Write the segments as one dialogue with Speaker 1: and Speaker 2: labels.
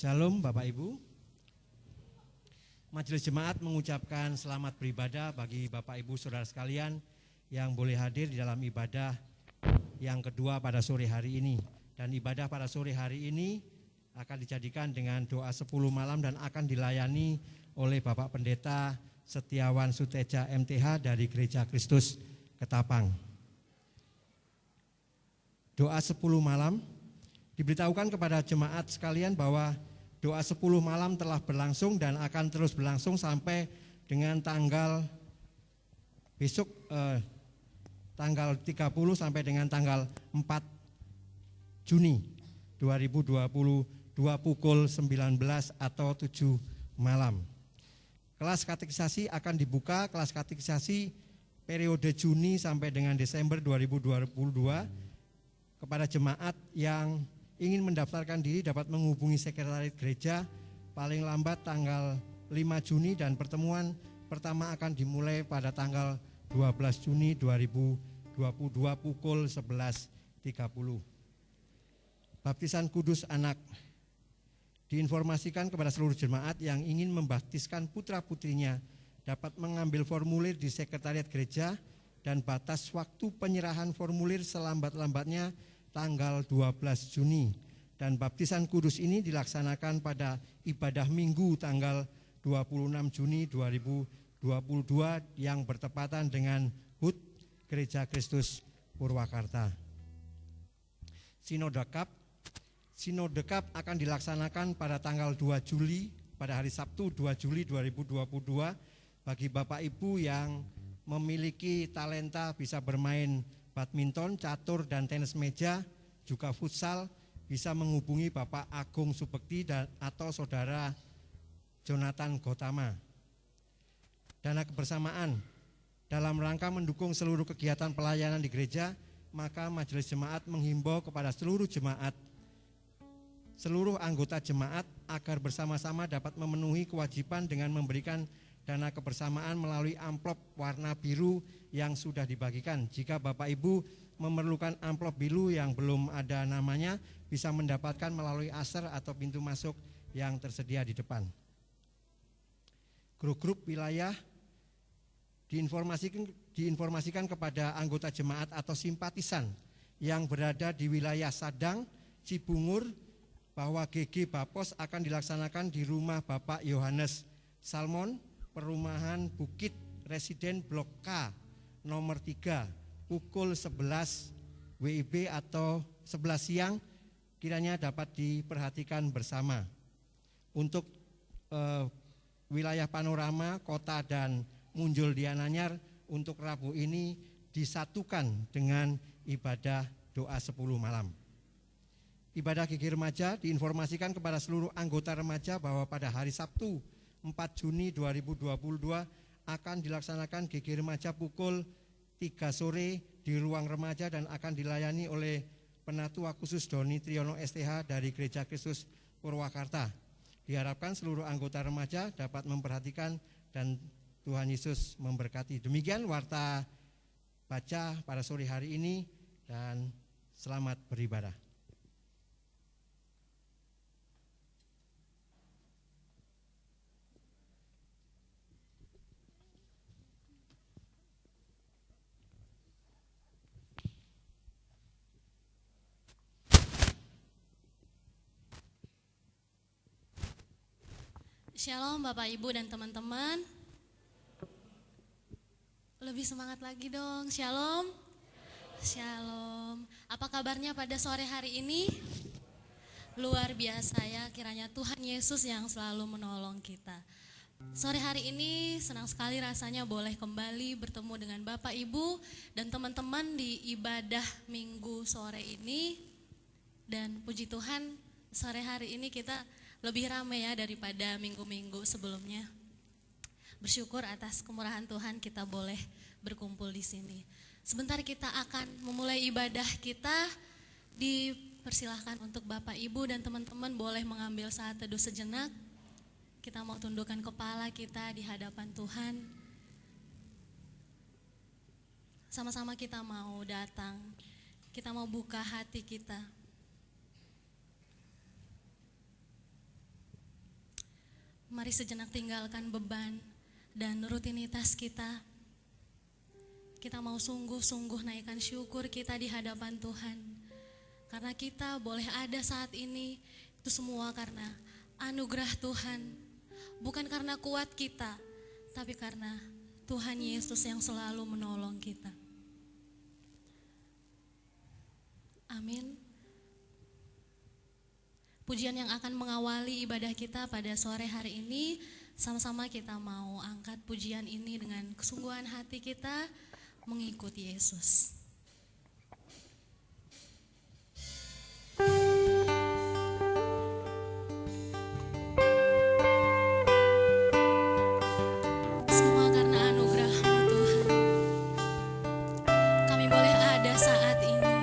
Speaker 1: Shalom Bapak Ibu. Majelis Jemaat mengucapkan selamat beribadah bagi Bapak Ibu Saudara sekalian yang boleh hadir di dalam ibadah yang kedua pada sore hari ini. Dan ibadah pada sore hari ini akan dijadikan dengan doa 10 malam dan akan dilayani oleh Bapak Pendeta Setiawan Suteja MTH dari Gereja Kristus Ketapang. Doa 10 malam diberitahukan kepada jemaat sekalian bahwa doa 10 malam telah berlangsung dan akan terus berlangsung sampai dengan tanggal besok tanggal 30 sampai dengan tanggal 4 Juni 2022 pukul 19 atau 7 malam. Kelas katekisasi akan dibuka, kelas katekisasi periode Juni sampai dengan Desember 2022 kepada jemaat yang ingin mendaftarkan diri dapat menghubungi sekretariat gereja paling lambat tanggal 5 Juni dan pertemuan pertama akan dimulai pada tanggal 12 Juni 2022 pukul 11.30. Baptisan kudus anak diinformasikan kepada seluruh jemaat yang ingin membaptiskan putra-putrinya dapat mengambil formulir di sekretariat gereja dan batas waktu penyerahan formulir selambat-lambatnya tanggal 12 Juni dan baptisan kudus ini dilaksanakan pada ibadah Minggu tanggal 26 Juni 2022 yang bertepatan dengan HUT Gereja Kristus Purwakarta. Sinode Cup akan dilaksanakan pada tanggal 2 Juli pada hari Sabtu 2 Juli 2022 bagi Bapak Ibu yang memiliki talenta bisa bermain badminton, catur dan tenis meja, juga futsal, bisa menghubungi Bapak Agung Subekti atau Saudara Jonathan Gotama. Dana kebersamaan dalam rangka mendukung seluruh kegiatan pelayanan di gereja, maka Majelis Jemaat menghimbau kepada seluruh anggota jemaat agar bersama-sama dapat memenuhi kewajiban dengan memberikan dana kebersamaan melalui amplop warna biru yang sudah dibagikan. Jika Bapak Ibu memerlukan amplop biru yang belum ada namanya, bisa mendapatkan melalui aser atau pintu masuk yang tersedia di depan. Grup-grup wilayah diinformasikan kepada anggota jemaat atau simpatisan yang berada di wilayah Sadang, Cibungur, bahwa GG Bapos akan dilaksanakan di rumah Bapak Yohanes Salmon, Perumahan Bukit Residen Blok K nomor 3 pukul 11 WIB atau 11 siang, kiranya dapat diperhatikan bersama. Untuk wilayah Panorama, Kota dan Munjul Diananyar untuk Rabu ini disatukan dengan ibadah doa 10 malam. Ibadah GG Remaja diinformasikan kepada seluruh anggota remaja bahwa pada hari Sabtu 4 Juni 2022 akan dilaksanakan GG Remaja pukul 3 sore di ruang remaja dan akan dilayani oleh Penatua Khusus Doni Triyono STH dari Gereja Kristus Purwakarta. Diharapkan seluruh anggota remaja dapat memperhatikan dan Tuhan Yesus memberkati. Demikian warta baca pada sore hari ini dan selamat beribadah.
Speaker 2: Shalom Bapak Ibu dan teman-teman. Lebih semangat lagi dong. Shalom. Shalom. Apa kabarnya pada sore hari ini? Luar biasa ya, kiranya Tuhan Yesus yang selalu menolong kita. Sore hari ini senang sekali rasanya boleh kembali bertemu dengan Bapak Ibu dan teman-teman di ibadah Minggu sore ini. Dan puji Tuhan, sore hari ini kita lebih ramai ya daripada minggu-minggu sebelumnya. Bersyukur atas kemurahan Tuhan kita boleh berkumpul di sini. Sebentar kita akan memulai ibadah kita. Dipersilahkan untuk Bapak Ibu dan teman-teman boleh mengambil saat teduh sejenak. Kita mau tundukkan kepala kita di hadapan Tuhan. Sama-sama kita mau datang. Kita mau buka hati kita. Mari sejenak tinggalkan beban dan rutinitas kita. Kita mau sungguh-sungguh naikkan syukur kita di hadapan Tuhan. Karena kita boleh ada saat ini, itu semua karena anugerah Tuhan. Bukan karena kuat kita, tapi karena Tuhan Yesus yang selalu menolong kita. Amin. Pujian yang akan mengawali ibadah kita pada sore hari ini, sama-sama kita mau angkat pujian ini dengan kesungguhan hati kita mengikuti Yesus. Semua karena anugerah-Mu Tuhan, kami boleh ada saat ini.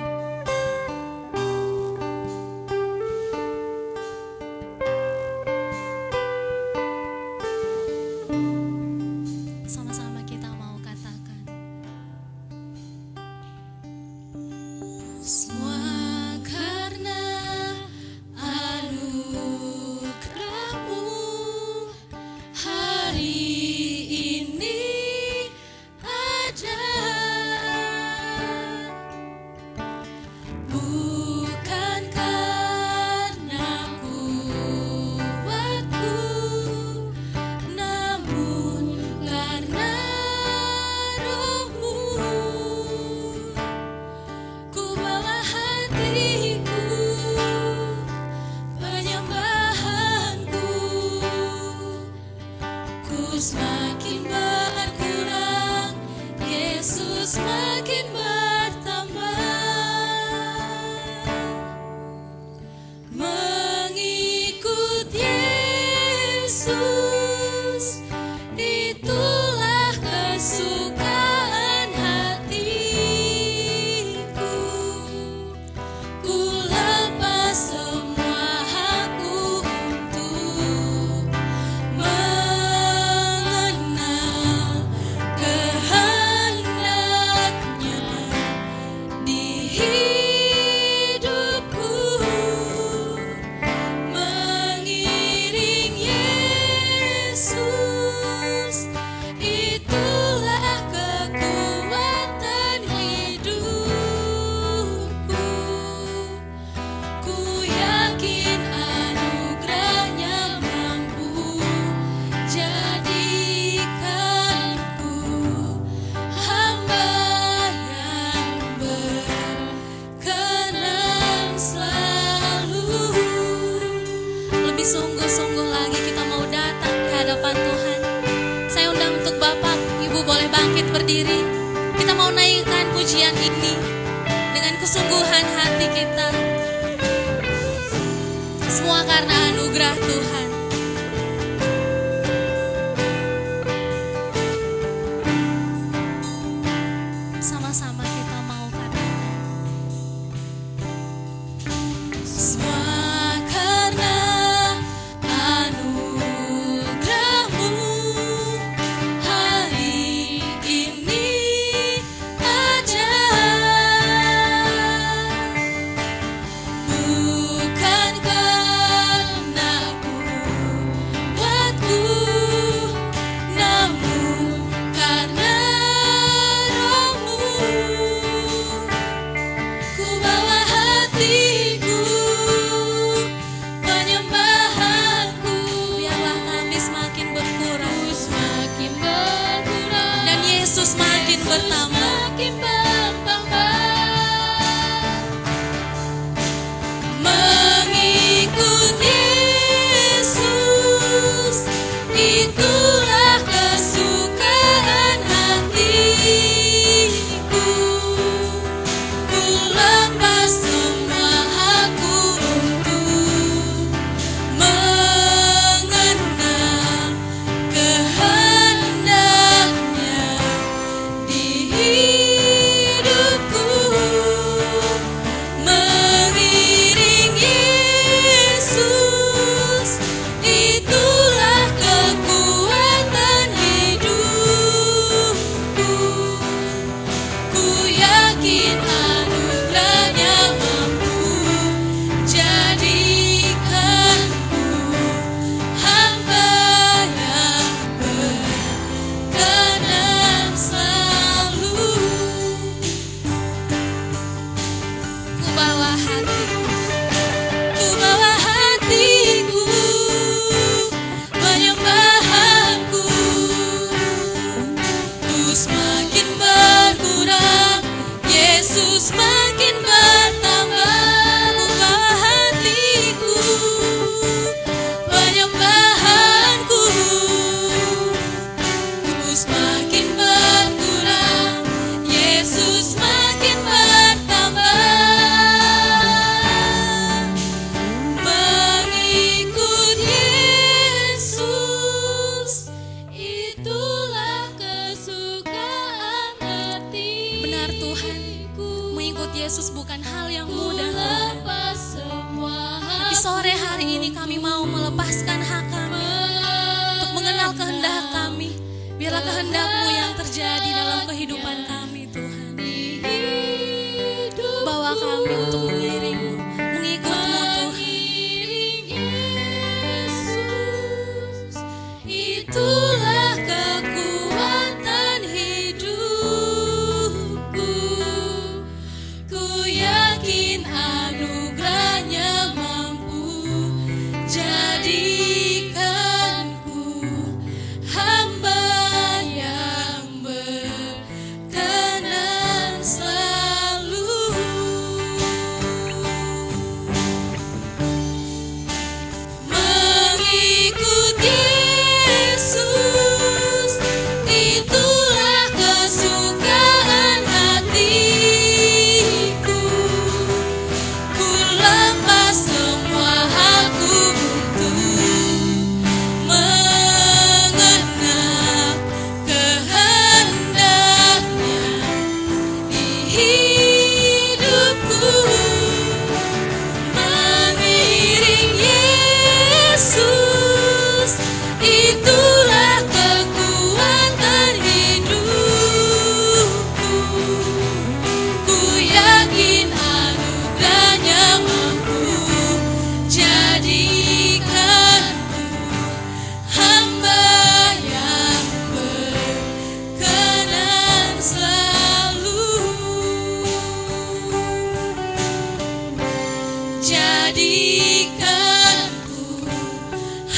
Speaker 2: Sama-sama kita mau katakan, semua karena anugerah-Mu hari ini ada. Bukan karena kuatku, namun karena Roh-Mu. Ku bawa hatiku, penyembahanku, ku semakin berkurang, Yesus makin bertambah. Mengikut Yesus, itulah kesukaan hatiku. Ku lepas semua hakku untuk mengenal kehendaknya di hidupku. Mengiring Yesus, itulah kekuatan hidupku. Ku yakin anugerah-Nya mampu jadikanku hamba yang berkenan selalu. Lebih sungguh-sungguh lagi kita mau datang di hadapan Tuhan. Saya undang untuk Bapak, Ibu boleh bangkit berdiri. Kita mau naikkan pujian ini dengan kesungguhan hati kita. Semua karena anugerah Tuhan. Sama-sama kita mau katakan, semua karena anugerah-Mu hari ini ada. Bukan karena sore hari ini kami mau melepaskan hak kami untuk mengenal kehendak kami. Biarlah kehendak-Mu yang terjadi dalam kehidupan kami, Tuhan. Bawa kami untuk mengiring-Mu, mengikut-Mu, Tuhan. Itulah kekuatan hidupku. Ku yakin anugerah-Nya mampu jadikanku hamba yang berkenan selalu. Mengikut Yesus, itulah kesukaan hatiku. Ku lepas semua hakku untuk mengenal kehendak-Nya di hidupku. Mengiring Yesus, itulah kekuatan hidupku. Ku yakin anugerah-Nya mampu jadikanku hamba yang berkenan selalu. Jadikanku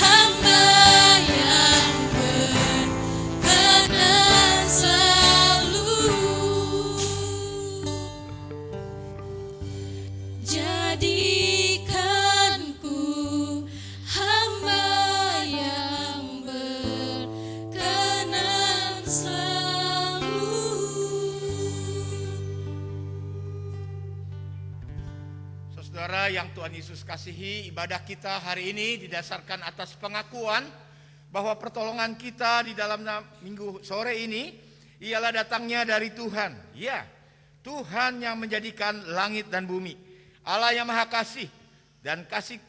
Speaker 2: hamba yang berkenan selalu. Jadikanku hamba yang berkenan selalu.
Speaker 3: Saudara yang Tuhan Yesus kasihi, ibadah kita hari ini didasarkan atas pengakuan bahwa pertolongan kita di dalam minggu sore ini ialah datangnya dari Tuhan. Ya, Tuhan yang menjadikan langit dan bumi, Allah yang maha kasih dan kasih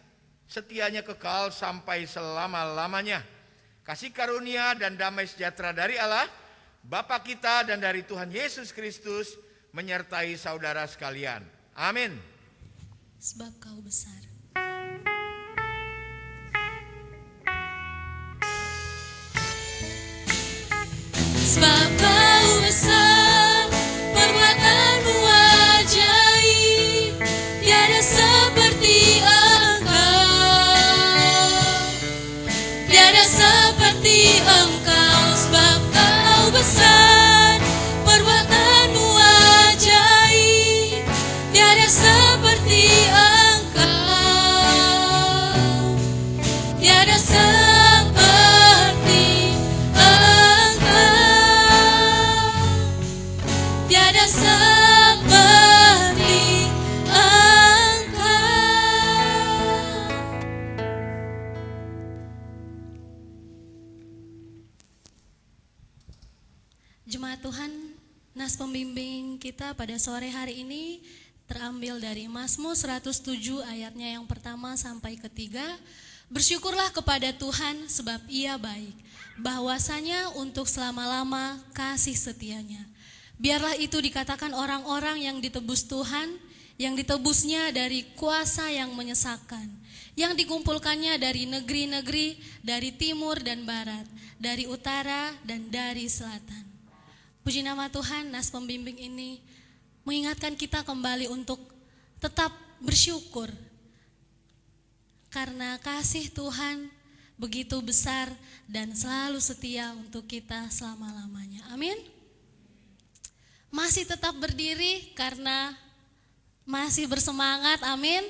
Speaker 3: setianya kekal sampai selama-lamanya. Kasih karunia dan damai sejahtera dari Allah, Bapa kita dan dari Tuhan Yesus Kristus menyertai saudara sekalian. Amin.
Speaker 2: Sebab Kau besar. Sebab Kau besar, perbuatan-Mu ajaib, tiada seperti Engkau, tiada seperti Engkau. Sebab Kau besar, perbuatan-Mu ajaib, tiada seperti Engkau, tiada seperti Engkau, tiada seperti Engkau. Jemaat Tuhan, nas pembimbing kita pada sore hari ini terambil dari Mazmur 107 ayatnya yang pertama sampai ketiga. Bersyukurlah kepada Tuhan sebab Ia baik, bahwasanya untuk selama-lama kasih setianya. Biarlah itu dikatakan orang-orang yang ditebus Tuhan, yang ditebusnya dari kuasa yang menyesakan, yang dikumpulkannya dari negeri-negeri, dari timur dan barat, dari utara dan dari selatan. Puji nama Tuhan, nas pembimbing ini mengingatkan kita kembali untuk tetap bersyukur karena kasih Tuhan begitu besar dan selalu setia untuk kita selama-lamanya. Amin. Masih tetap berdiri karena masih bersemangat. Amin.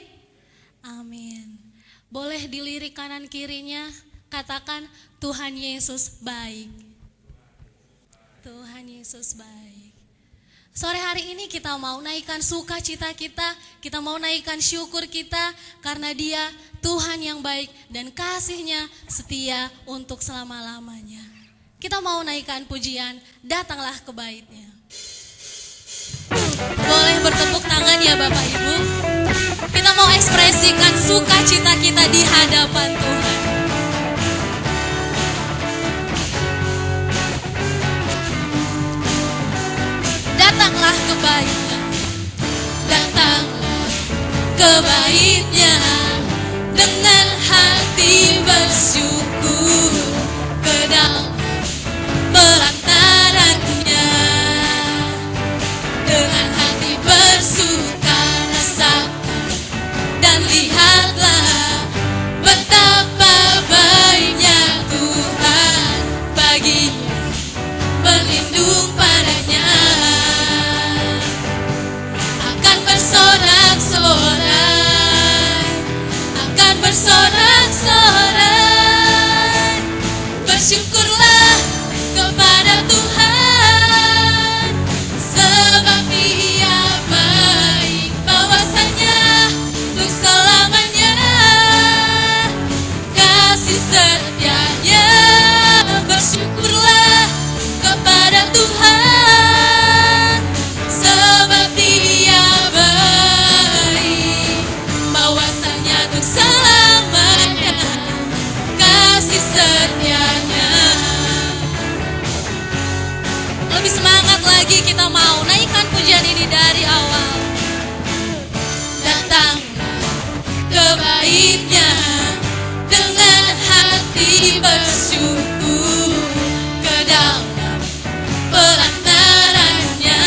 Speaker 2: Amin. Boleh dilirik kanan kirinya, katakan Tuhan Yesus baik. Tuhan Yesus baik. Sore hari ini kita mau naikkan sukacita kita mau naikkan syukur kita karena Dia Tuhan yang baik dan kasih-Nya setia untuk selama-lamanya. Kita mau naikkan pujian, datanglah ke bait-Nya. Boleh bertepuk tangan ya Bapak Ibu. Kita mau ekspresikan sukacita kita di hadapan Tuhan. Datanglah ke baitnya, datanglah ke baitnya dengan hati bersyukur ke dalam pelantarannya, dengan hati bersuka rasakan dan lihatlah betapa baiknya Tuhan baginya, berlindung padanya, akan bersorak-sorai, akan bersorak-sorai. Bersyukurlah kepada Tuhan, sebab Dia baik, bahwasanya untuk selamanya kasih setianya. Bersyukurlah kepada Tuhan, sebab Dia baik, bahwasanya untuk selamanya kasih setianya. Lebih semangat lagi, kita mau naikkan pujian ini dari awal. Datanglah ke baitnya dengan hati bersyukur ke dalam pelantarannya.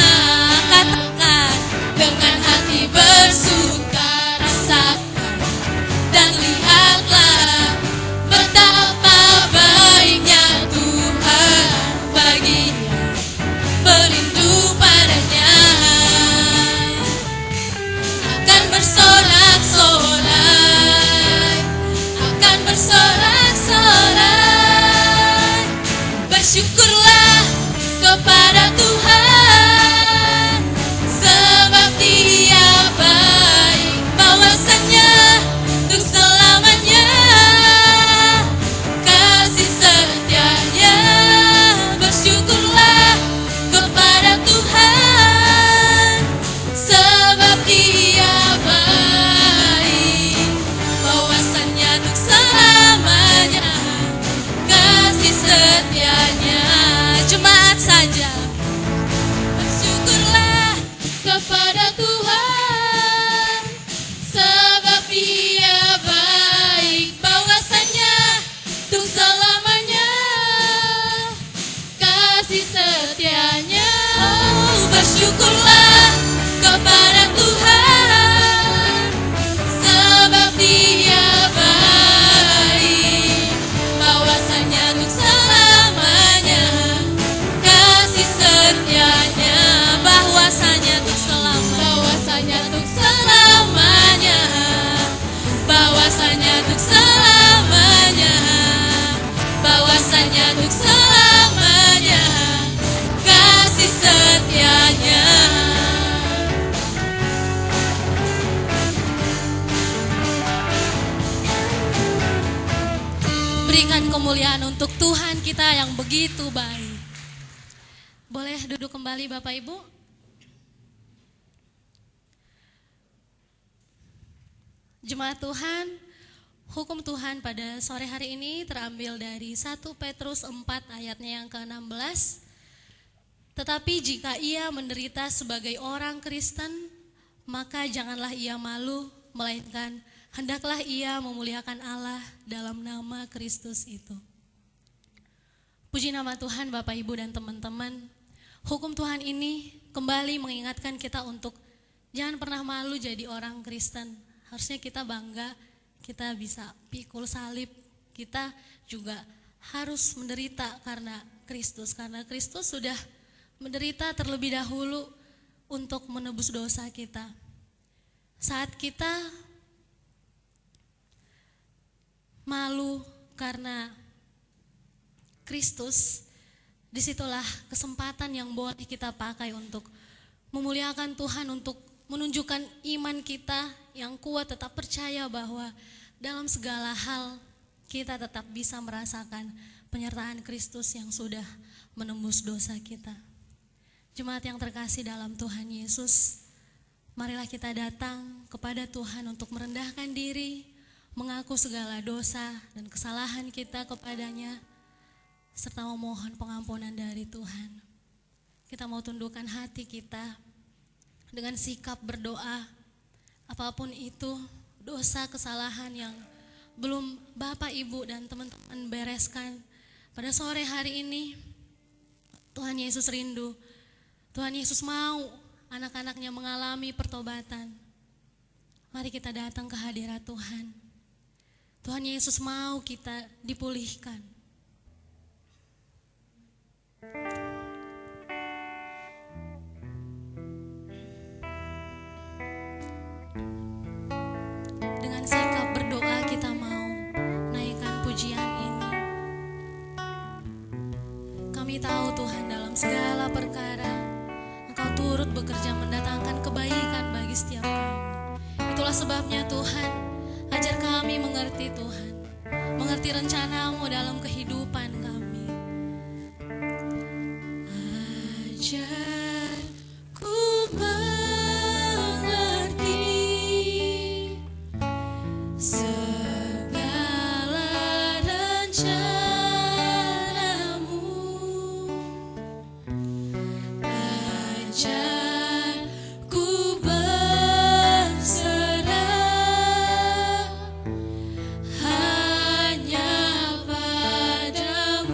Speaker 2: Katakan dengan hati bersuka rasakan dan lihatlah betapa baiknya Tuhan baginya, berlindung padanya, akan bersorak-sorai, akan bersorak-sorai. Bersyukurlah kepada Tuhan, sebab Dia baik, bahwasanya untuk selamanya kasih setianya. Bersyukurlah kepada Tuhan, sebab Dia baik, bahwasanya untuk selamanya kasih setianya. Jemaat saja, bersyukurlah kepada Tuhan, sebab Dia baik, bahwasanya untuk selamanya kasih setianya. Oh, bersyukurlah kepada Tuhan, sebab Dia baik, bahwasanya untuk selamanya kasih setianya, bahwasanya untuk selamanya, bahwasanya untuk selamanya, bahwasanya untuk selamanya, bahwasanya untuk selamanya kasih setianya. Berikan kemuliaan untuk Tuhan kita yang begitu baik. Boleh duduk kembali Bapak Ibu? Jemaat Tuhan, hukum Tuhan pada sore hari ini terambil dari 1 Petrus 4 ayatnya yang ke-16. Tetapi jika ia menderita sebagai orang Kristen, maka janganlah ia malu, melainkan hendaklah ia memuliakan Allah dalam nama Kristus itu. Puji nama Tuhan Bapak Ibu dan teman-teman. Hukum Tuhan ini kembali mengingatkan kita untuk jangan pernah malu jadi orang Kristen. Harusnya kita bangga, kita bisa pikul salib, kita juga harus menderita karena Kristus. Karena Kristus sudah menderita terlebih dahulu untuk menebus dosa kita. Saat kita malu karena Kristus, disitulah kesempatan yang boleh kita pakai untuk memuliakan Tuhan, untuk menunjukkan iman kita yang kuat, tetap percaya bahwa dalam segala hal kita tetap bisa merasakan penyertaan Kristus yang sudah menembus dosa kita. Jemaat yang terkasih dalam Tuhan Yesus, Marilah kita datang kepada Tuhan untuk merendahkan diri, mengaku segala dosa dan kesalahan kita kepadanya, serta memohon pengampunan dari Tuhan. Kita mau tundukkan hati kita dengan sikap berdoa, apapun itu dosa kesalahan yang belum Bapak, Ibu, dan teman-teman bereskan pada sore hari ini. Tuhan Yesus rindu, Tuhan Yesus mau anak-anaknya mengalami pertobatan. Mari kita datang ke hadirat Tuhan. Tuhan Yesus mau kita dipulihkan. Dengan sikap berdoa kita mau naikkan pujian ini. Kami tahu Tuhan, dalam segala perkara Engkau turut bekerja mendatangkan kebaikan bagi setiap kami. Itulah sebabnya Tuhan, ajar kami mengerti Tuhan, mengerti rencana-Mu dalam kehidupan kami. Ajar ku mengerti segala rencana-Mu. Ajar ku berserah hanya padamu.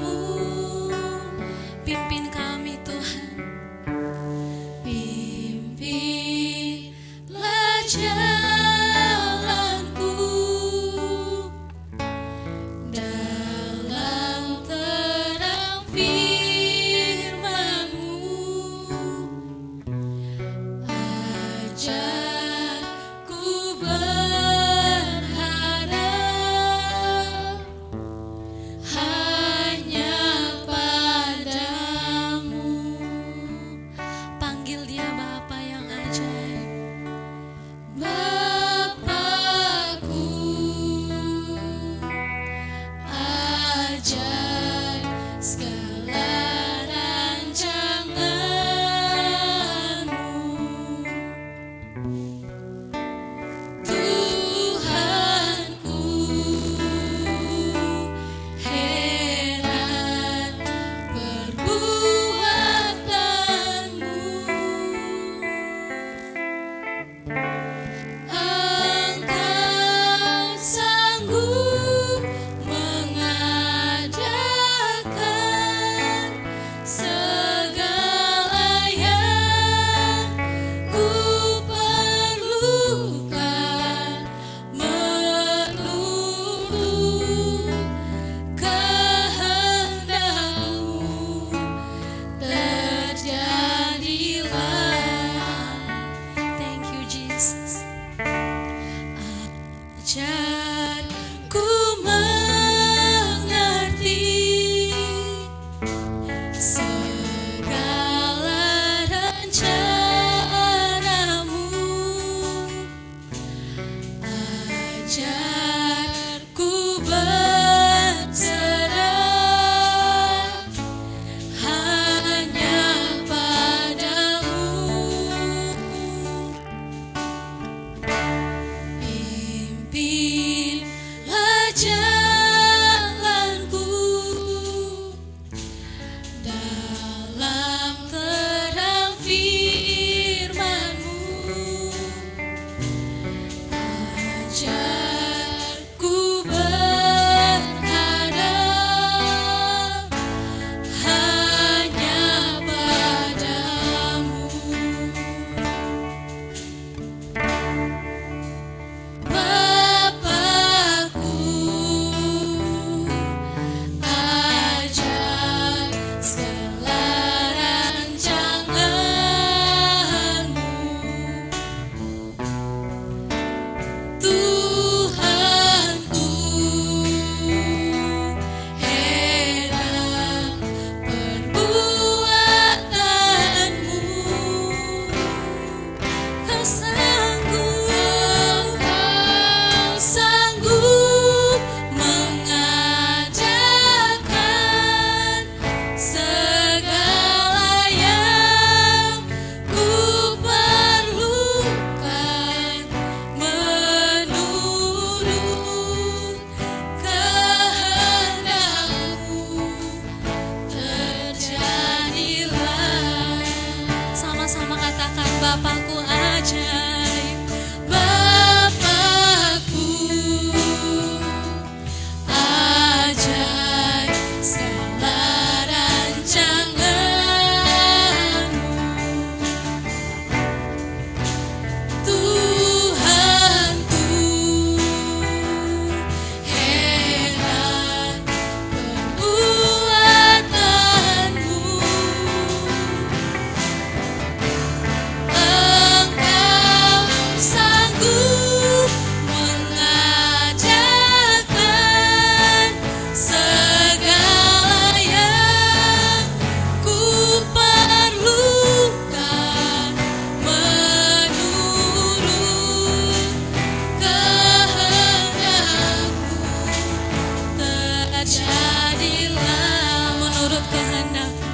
Speaker 2: kehendak-Mu.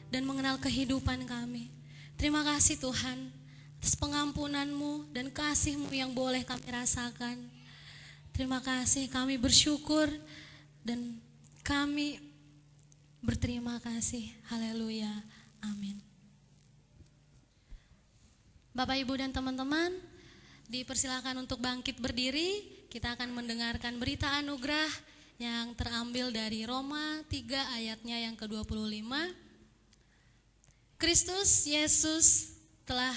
Speaker 2: Dan mengenal kehidupan kami. Terima kasih Tuhan atas pengampunan-Mu dan kasih-Mu yang boleh kami rasakan. Terima kasih, kami bersyukur dan kami berterima kasih. Haleluya, amin. Bapak, Ibu, dan teman-teman, dipersilakan untuk bangkit berdiri. Kita akan mendengarkan berita anugerah yang terambil dari Roma 3 ayatnya yang ke-25. Kristus Yesus telah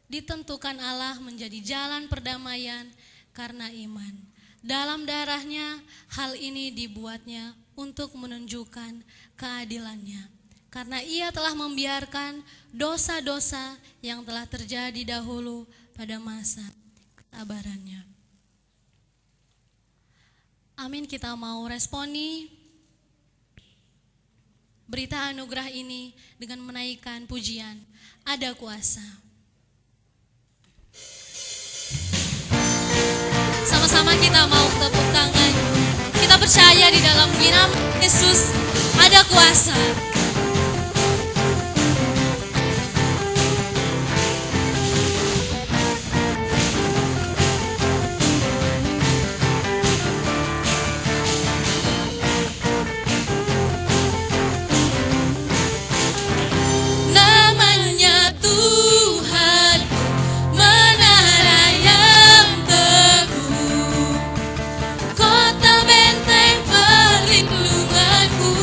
Speaker 2: ditentukan Allah menjadi jalan perdamaian karena iman. Dalam darah-Nya hal ini dibuatnya untuk menunjukkan keadilan-Nya. Karena Ia telah membiarkan dosa-dosa yang telah terjadi dahulu pada masa kesabaran-Nya. Amin, kita mau responi berita anugerah ini dengan menaikkan pujian, ada kuasa. Sama-sama kita mau tepuk tangan. Kita percaya di dalam nama Yesus ada kuasa.
Speaker 4: Kota benteng perlindunganku.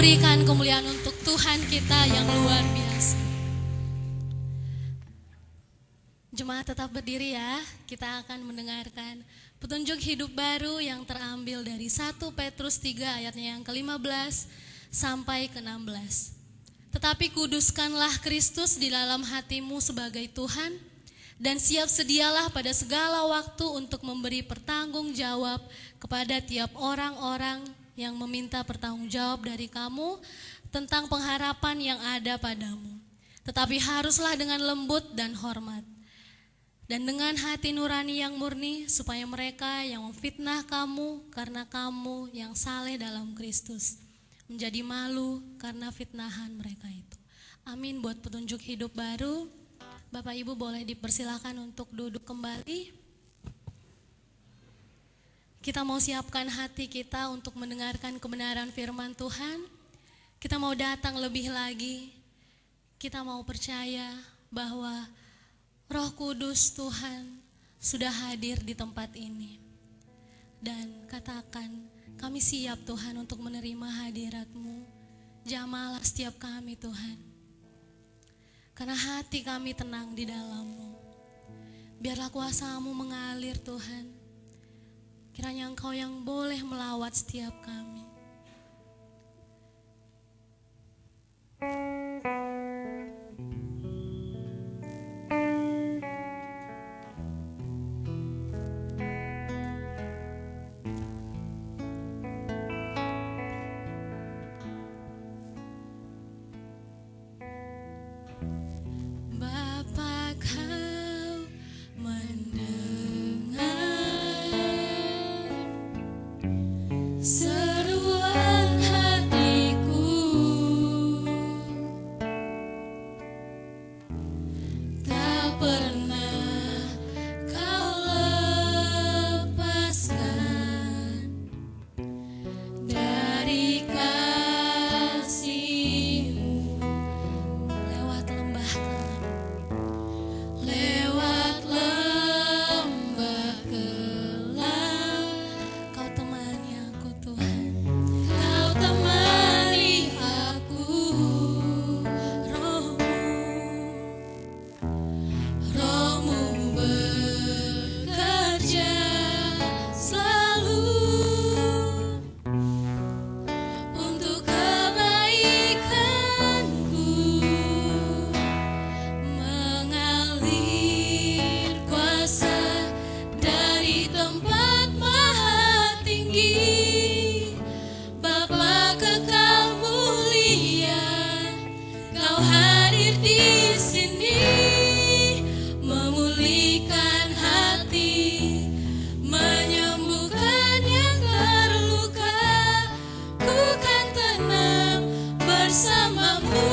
Speaker 2: berikan kemuliaan untuk Tuhan kita yang luar biasa. Jemaat tetap berdiri ya, kita akan mendengarkan petunjuk hidup baru yang terambil dari 1 Petrus 3 ayatnya yang ke-15 sampai ke-16. Tetapi kuduskanlah Kristus di dalam hatimu sebagai Tuhan, dan siap sedialah pada segala waktu untuk memberi pertanggungjawab kepada tiap orang-orang yang meminta pertanggungjawab dari kamu tentang pengharapan yang ada padamu. Tetapi haruslah dengan lembut dan hormat, dan dengan hati nurani yang murni, supaya mereka yang memfitnah kamu karena kamu yang saleh dalam Kristus menjadi malu karena fitnahan mereka itu. Amin. Buat petunjuk hidup baru, Bapak Ibu boleh dipersilakan untuk duduk kembali. Kita mau siapkan hati kita untuk mendengarkan kebenaran firman Tuhan. Kita mau datang lebih lagi. Kita mau percaya bahwa Roh Kudus Tuhan sudah hadir di tempat ini. Dan katakan, kami siap Tuhan untuk menerima hadirat-Mu. Jamalah setiap kami Tuhan. Karena hati kami tenang di dalam-Mu. Biarlah kuasa-Mu mengalir Tuhan. Kiranya Engkau yang boleh melawat setiap kami. Bapa, Kau mendengar seruan hatiku, tak pernah Kau lepaskan dari kasih-Mu. Lewat lembah kelam, Kau temani aku Tuhan. Kau temani aku, Roh-Mu bekerja selalu untuk kebaikanku, mengalir kuasa dari tempat maha tinggi. Bapa kekal mulia, Kau hadir di sini, memulihkan hati, menyembuhkan yang terluka. Ku kan tenang bersama-Mu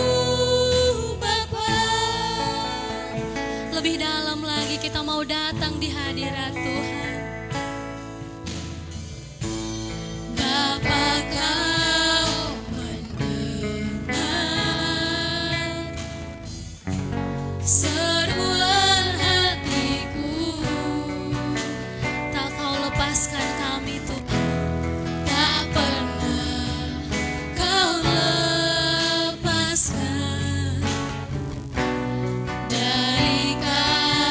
Speaker 2: Bapa. Lebih dalam lagi kita mau datang di hadirat Tuhan. Bapa, Kau mendengar seruan hatiku, tak Kau lepaskan kami Tuhan. Tak pernah Kau lepaskan dari kasih-Mu.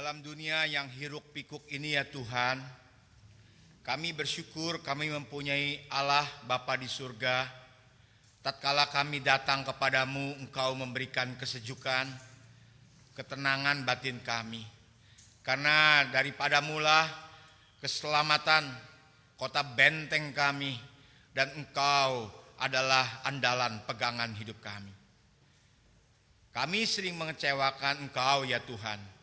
Speaker 3: Dalam dunia yang hiruk pikuk ini ya Tuhan, kami bersyukur kami mempunyai Allah Bapa di surga. Tatkala kami datang kepadamu, Engkau memberikan kesejukan, ketenangan batin kami. Karena daripadamulah keselamatan kota benteng kami, dan Engkau adalah andalan pegangan hidup kami. Kami sering mengecewakan Engkau ya Tuhan,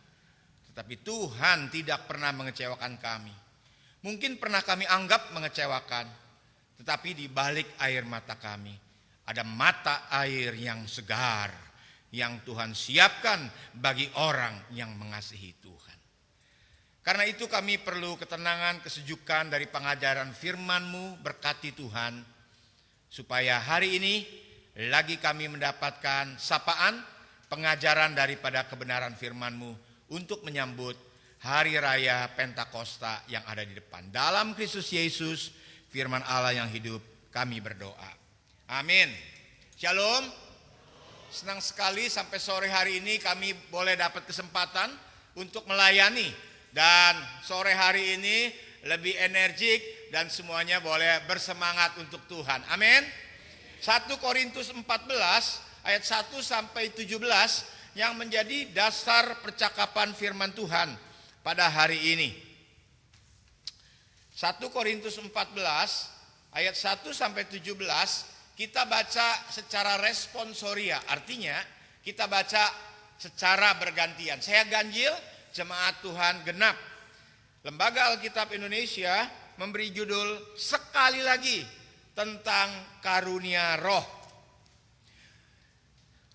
Speaker 3: tetapi Tuhan tidak pernah mengecewakan kami. Mungkin pernah kami anggap mengecewakan, tetapi di balik air mata kami ada mata air yang segar yang Tuhan siapkan bagi orang yang mengasihi Tuhan. Karena itu kami perlu ketenangan, kesejukan dari pengajaran firman-Mu. Berkati Tuhan, supaya hari ini lagi kami mendapatkan sapaan, pengajaran daripada kebenaran firman-Mu untuk menyambut hari raya Pentakosta yang ada di depan. Dalam Kristus Yesus, firman Allah yang hidup, kami berdoa. Amin. Shalom. Senang sekali sampai sore hari ini kami boleh dapat kesempatan untuk melayani. Dan sore hari ini lebih energik dan semuanya boleh bersemangat untuk Tuhan. Amin. 1 Korintus 14 ayat 1 sampai 17 yang menjadi dasar percakapan firman Tuhan pada hari ini. 1 Korintus 14 ayat 1 sampai 17 kita baca secara responsoria, artinya kita baca secara bergantian. Saya ganjil, Jemaat Tuhan Genap. Lembaga Alkitab Indonesia memberi judul sekali lagi tentang karunia roh.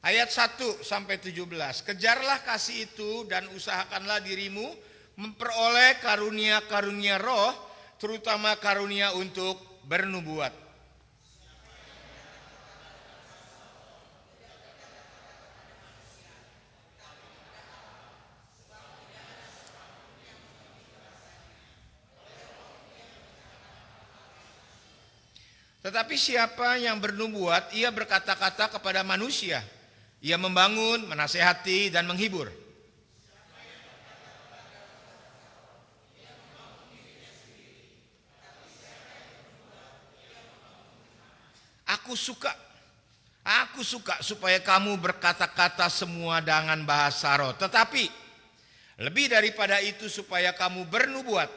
Speaker 3: Ayat 1 sampai 17. Kejarlah kasih itu dan usahakanlah dirimu memperoleh karunia-karunia roh, terutama karunia untuk bernubuat. Tetapi siapa yang bernubuat, ia berkata-kata kepada manusia. Ia membangun, menasehati, dan menghibur. Aku suka supaya kamu berkata-kata semua dengan bahasa roh. Tetapi lebih daripada itu supaya kamu bernubuat.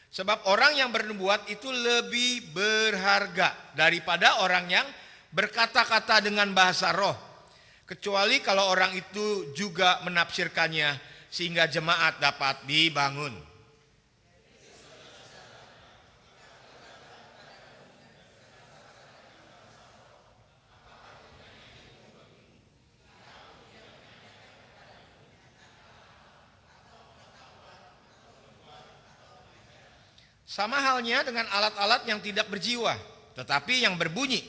Speaker 3: Sebab orang yang bernubuat itu lebih berharga daripada orang yang berkata-kata dengan bahasa roh. Kecuali kalau orang itu juga menafsirkannya sehingga jemaat dapat dibangun. Sama halnya dengan alat-alat yang tidak berjiwa, tetapi yang berbunyi,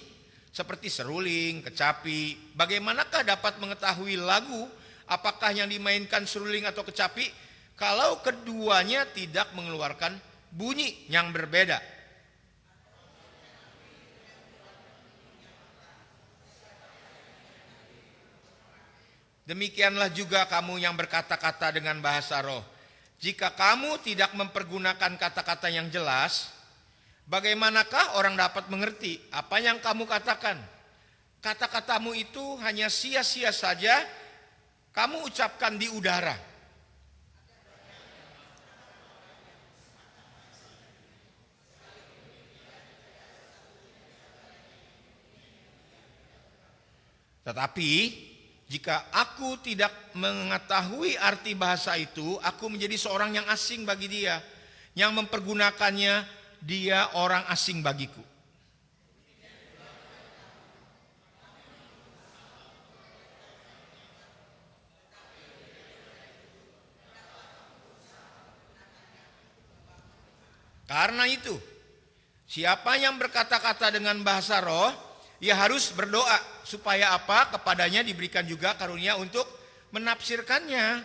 Speaker 3: seperti seruling, kecapi. Bagaimanakah dapat mengetahui lagu, apakah yang dimainkan seruling atau kecapi, kalau keduanya tidak mengeluarkan bunyi yang berbeda? Demikianlah juga kamu yang berkata-kata dengan bahasa roh. Jika kamu tidak mempergunakan kata-kata yang jelas, bagaimanakah orang dapat mengerti apa yang kamu katakan? Kata-katamu itu hanya sia-sia saja, kamu ucapkan di udara. Tetapi jika aku tidak mengetahui arti bahasa itu, aku menjadi seorang yang asing bagi dia. Yang mempergunakannya, dia orang asing bagiku. Karena itu, siapa yang berkata-kata dengan bahasa roh, ia harus berdoa supaya apa? Kepadanya diberikan juga karunia untuk menafsirkannya.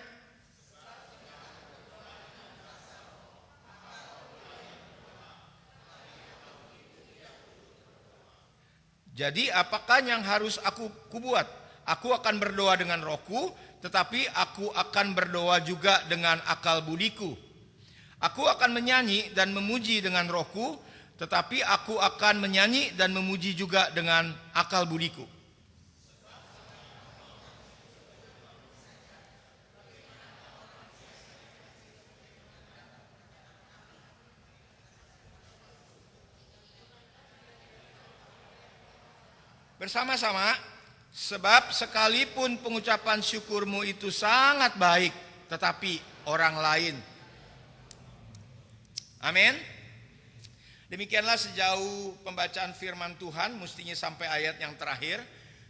Speaker 3: Jadi apakah yang harus aku buat? Aku akan berdoa dengan rohku, tetapi aku akan berdoa juga dengan akal budiku. Aku akan menyanyi dan memuji dengan rohku, tetapi aku akan menyanyi dan memuji juga dengan akal budiku. Bersama-sama, sebab sekalipun pengucapan syukurmu itu sangat baik, tetapi orang lain. Amin. Demikianlah sejauh pembacaan firman Tuhan, mestinya sampai ayat yang terakhir,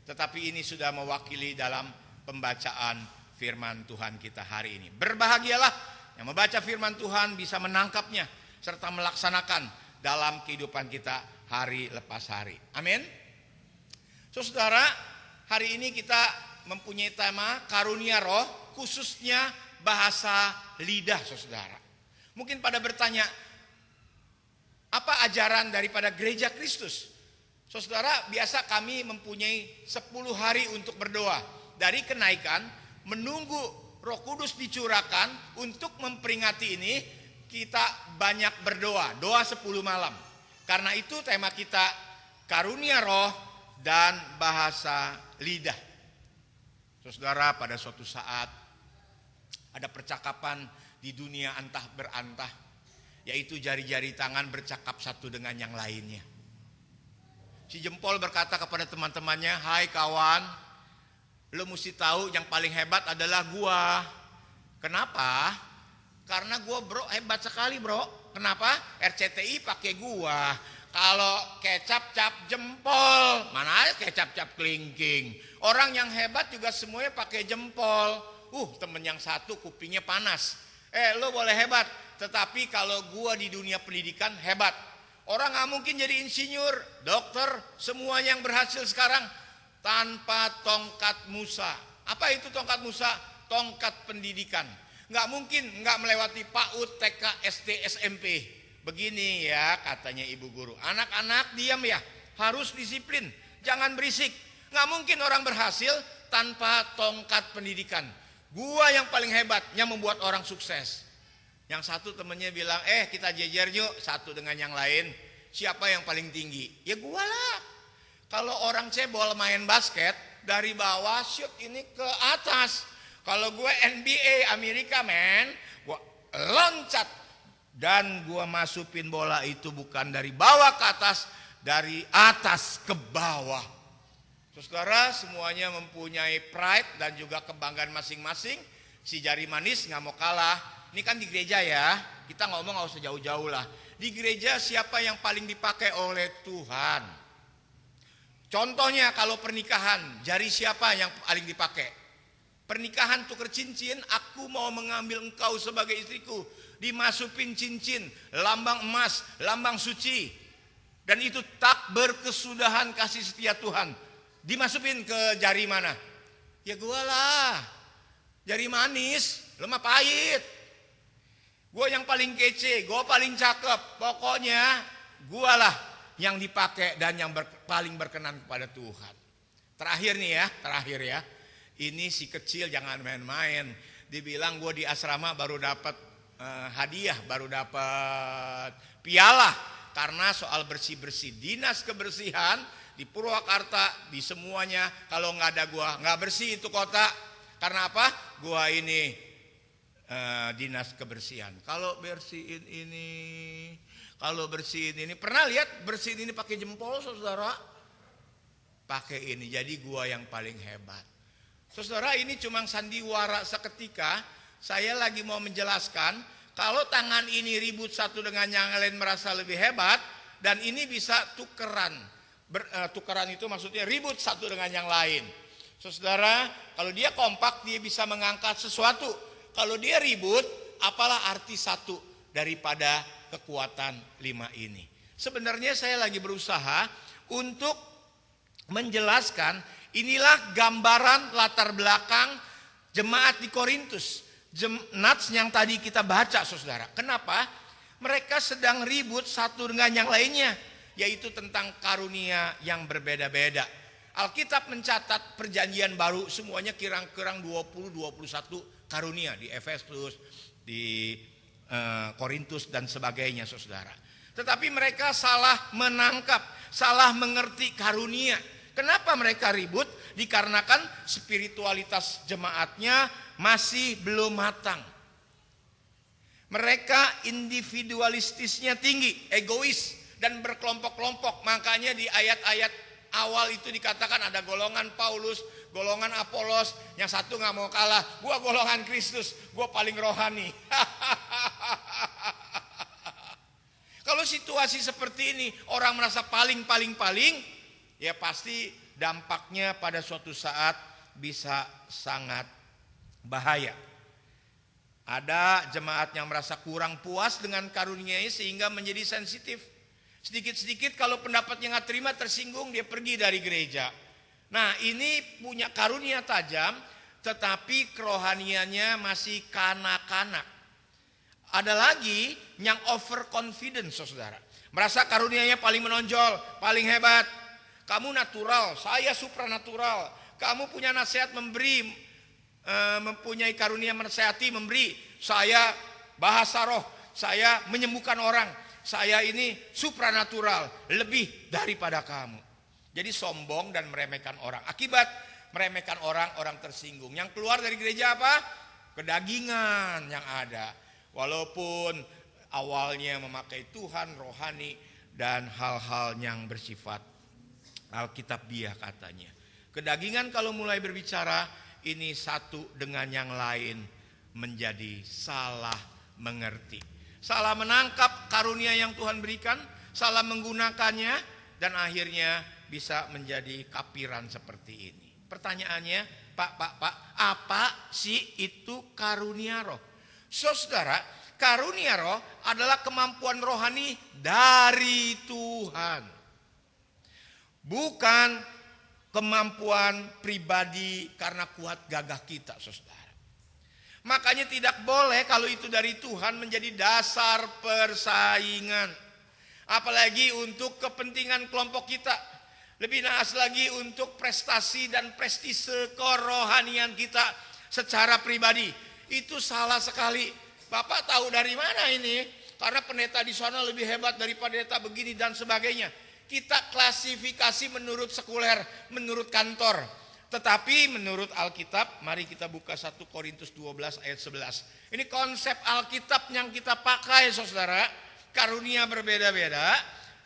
Speaker 3: tetapi ini sudah mewakili dalam pembacaan firman Tuhan kita hari ini. Berbahagialah yang membaca firman Tuhan bisa menangkapnya serta melaksanakan dalam kehidupan kita hari lepas hari. Amin. Saudara, hari ini kita mempunyai tema karunia roh, khususnya bahasa lidah, saudara. Mungkin pada bertanya, apa ajaran daripada gereja Kristus? Saudara, biasa kami mempunyai 10 hari untuk berdoa. Dari kenaikan, menunggu Roh Kudus dicurahkan untuk memperingati ini, kita banyak berdoa, doa 10 malam. Karena itu tema kita karunia roh dan bahasa lidah. Saudara, pada suatu saat ada percakapan di dunia antah berantah, yaitu jari-jari tangan bercakap satu dengan yang lainnya. Si jempol berkata kepada teman-temannya, "Hai kawan, lo mesti tahu yang paling hebat adalah gua." Kenapa? Karena gua bro hebat sekali bro. Kenapa? RCTI pakai gua. Kalau kecap cap jempol, mana ada kecap cap kelingking. Orang yang hebat juga semuanya pakai jempol. Temen yang satu kupingnya panas. Lo boleh hebat, tetapi kalau gua di dunia pendidikan hebat. Orang gak mungkin jadi insinyur, dokter, semua yang berhasil sekarang tanpa tongkat Musa. Apa itu tongkat Musa? Tongkat pendidikan. Gak mungkin gak melewati PAUD, TK, SD, SMP. Begini ya katanya ibu guru, anak-anak diam ya, harus disiplin, jangan berisik. Gak mungkin orang berhasil tanpa tongkat pendidikan. Gua yang paling hebat yang membuat orang sukses. Yang satu temennya bilang, kita jejer yuk satu dengan yang lain. Siapa yang paling tinggi? Ya gua lah. Kalau orang cebol main basket, dari bawah shoot ini ke atas. Kalau gue NBA Amerika men, gua loncat. Dan gua masukin bola itu bukan dari bawah ke atas, dari atas ke bawah. Saudara, semuanya mempunyai pride dan juga kebanggaan masing-masing. Si jari manis gak mau kalah. Ini kan di gereja ya, kita ngomong gak usah jauh-jauh lah. Di gereja siapa yang paling dipakai oleh Tuhan? Contohnya kalau pernikahan, jari siapa yang paling dipakai? Pernikahan tuker cincin, aku mau mengambil engkau sebagai istriku. Dimasukin cincin, lambang emas, lambang suci. Dan itu tak berkesudahan kasih setia Tuhan. Dimasukin ke jari mana? Ya gua lah. Jari manis, lemah pahit. Gua yang paling kece, gua paling cakep. Pokoknya gua lah yang dipakai dan yang paling berkenan kepada Tuhan. Terakhir nih ya, terakhir ya. Ini si kecil jangan main-main. Dibilang gua di asrama baru dapat hadiah, baru dapat piala karena soal bersih-bersih. Dinas kebersihan di Purwakarta, di semuanya, kalau nggak ada gua nggak bersih itu kota. Karena apa? Gua ini dinas kebersihan. Kalau bersihin ini, pernah lihat bersihin ini pakai jempol, saudara? Pakai ini. Jadi gua yang paling hebat. Saudara, ini cuma sandiwara seketika. Saya lagi mau menjelaskan, kalau tangan ini ribut satu dengan yang lain merasa lebih hebat, dan ini bisa tukeran. Tukeran itu maksudnya ribut satu dengan yang lain. Saudara, kalau dia kompak, dia bisa mengangkat sesuatu. Kalau dia ribut, apalah arti satu daripada kekuatan 5 ini. Sebenarnya saya lagi berusaha untuk menjelaskan, inilah gambaran latar belakang jemaat di Korintus. Nats yang tadi kita baca, saudara. Kenapa? Mereka sedang ribut satu dengan yang lainnya, yaitu tentang karunia yang berbeda-beda. Alkitab mencatat perjanjian baru semuanya kira-kira 20-21 karunia di Efesus, di Korintus dan sebagainya, saudara. Tetapi mereka salah menangkap, salah mengerti karunia. Kenapa mereka ribut? Dikarenakan spiritualitas jemaatnya masih belum matang. Mereka individualistisnya tinggi, egois dan berkelompok-kelompok. Makanya di ayat-ayat awal itu dikatakan ada golongan Paulus, golongan Apolos, yang satu nggak mau kalah. Gua golongan Kristus, gua paling rohani. Kalau situasi seperti ini, orang merasa paling, ya pasti dampaknya pada suatu saat bisa sangat bahaya. Ada jemaat yang merasa kurang puas dengan karunia-Nya sehingga menjadi sensitif. Sedikit-sedikit kalau pendapatnya nggak terima, tersinggung, dia pergi dari gereja. Nah, ini punya karunia tajam, tetapi kerohaniannya masih kanak-kanak. Ada lagi yang overconfidence, saudara. Merasa karunianya paling menonjol, paling hebat. Kamu natural, saya supranatural. Kamu punya nasihat memberi, mempunyai karunia menasihati, memberi. Saya bahasa roh, saya menyembuhkan orang. Saya ini supranatural, lebih daripada kamu. Jadi sombong dan meremehkan orang. Akibat meremehkan orang, orang tersinggung. Yang keluar dari gereja apa? Kedagingan yang ada. Walaupun awalnya memakai Tuhan, rohani, dan hal-hal yang bersifat Alkitabiah katanya. Kedagingan kalau mulai berbicara, ini satu dengan yang lain menjadi salah mengerti. Salah menangkap karunia yang Tuhan berikan, salah menggunakannya, dan akhirnya bisa menjadi kapiran seperti ini. Pertanyaannya, Pak, apa sih itu karunia roh? Saudara, karunia roh adalah kemampuan rohani dari Tuhan. Bukan kemampuan pribadi karena kuat gagah kita, saudara. Makanya tidak boleh kalau itu dari Tuhan menjadi dasar persaingan. Apalagi untuk kepentingan kelompok kita. Lebih naas lagi untuk prestasi dan prestise kerohanian kita secara pribadi. Itu salah sekali. Bapak tahu dari mana ini? Karena pendeta di sana lebih hebat daripada pendeta begini dan sebagainya. Kita klasifikasi menurut sekuler, menurut kantor. Tetapi menurut Alkitab, mari kita buka 1 Korintus 12 ayat 11. Ini konsep Alkitab yang kita pakai, saudara. Karunia berbeda-beda,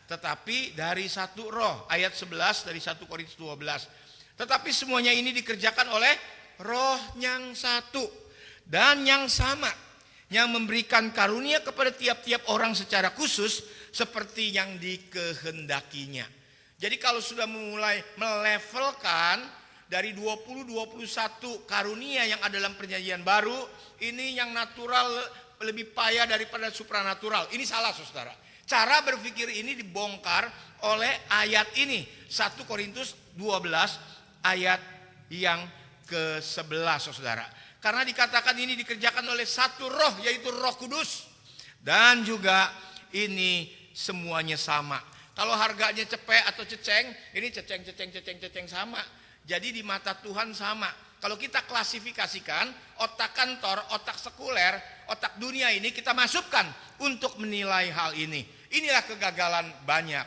Speaker 3: tetapi dari satu roh. Ayat 11 dari 1 Korintus 12. Tetapi semuanya ini dikerjakan oleh roh yang satu dan yang sama, yang memberikan karunia kepada tiap-tiap orang secara khusus seperti yang dikehendakinya. Jadi kalau sudah mulai melevelkan dari 20-21 karunia yang ada dalam perjanjian baru, ini yang natural lebih payah daripada supranatural. Ini salah, saudara. Cara berpikir ini dibongkar oleh ayat ini. 1 Korintus 12 ayat yang ke-11, saudara. Karena dikatakan ini dikerjakan oleh satu roh, yaitu Roh Kudus. Dan juga ini semuanya sama. Kalau harganya cepek atau ceceng, ini ceceng sama. Jadi di mata Tuhan sama. Kalau kita klasifikasikan otak kantor, otak sekuler, otak dunia ini kita masukkan untuk menilai hal ini. Inilah kegagalan banyak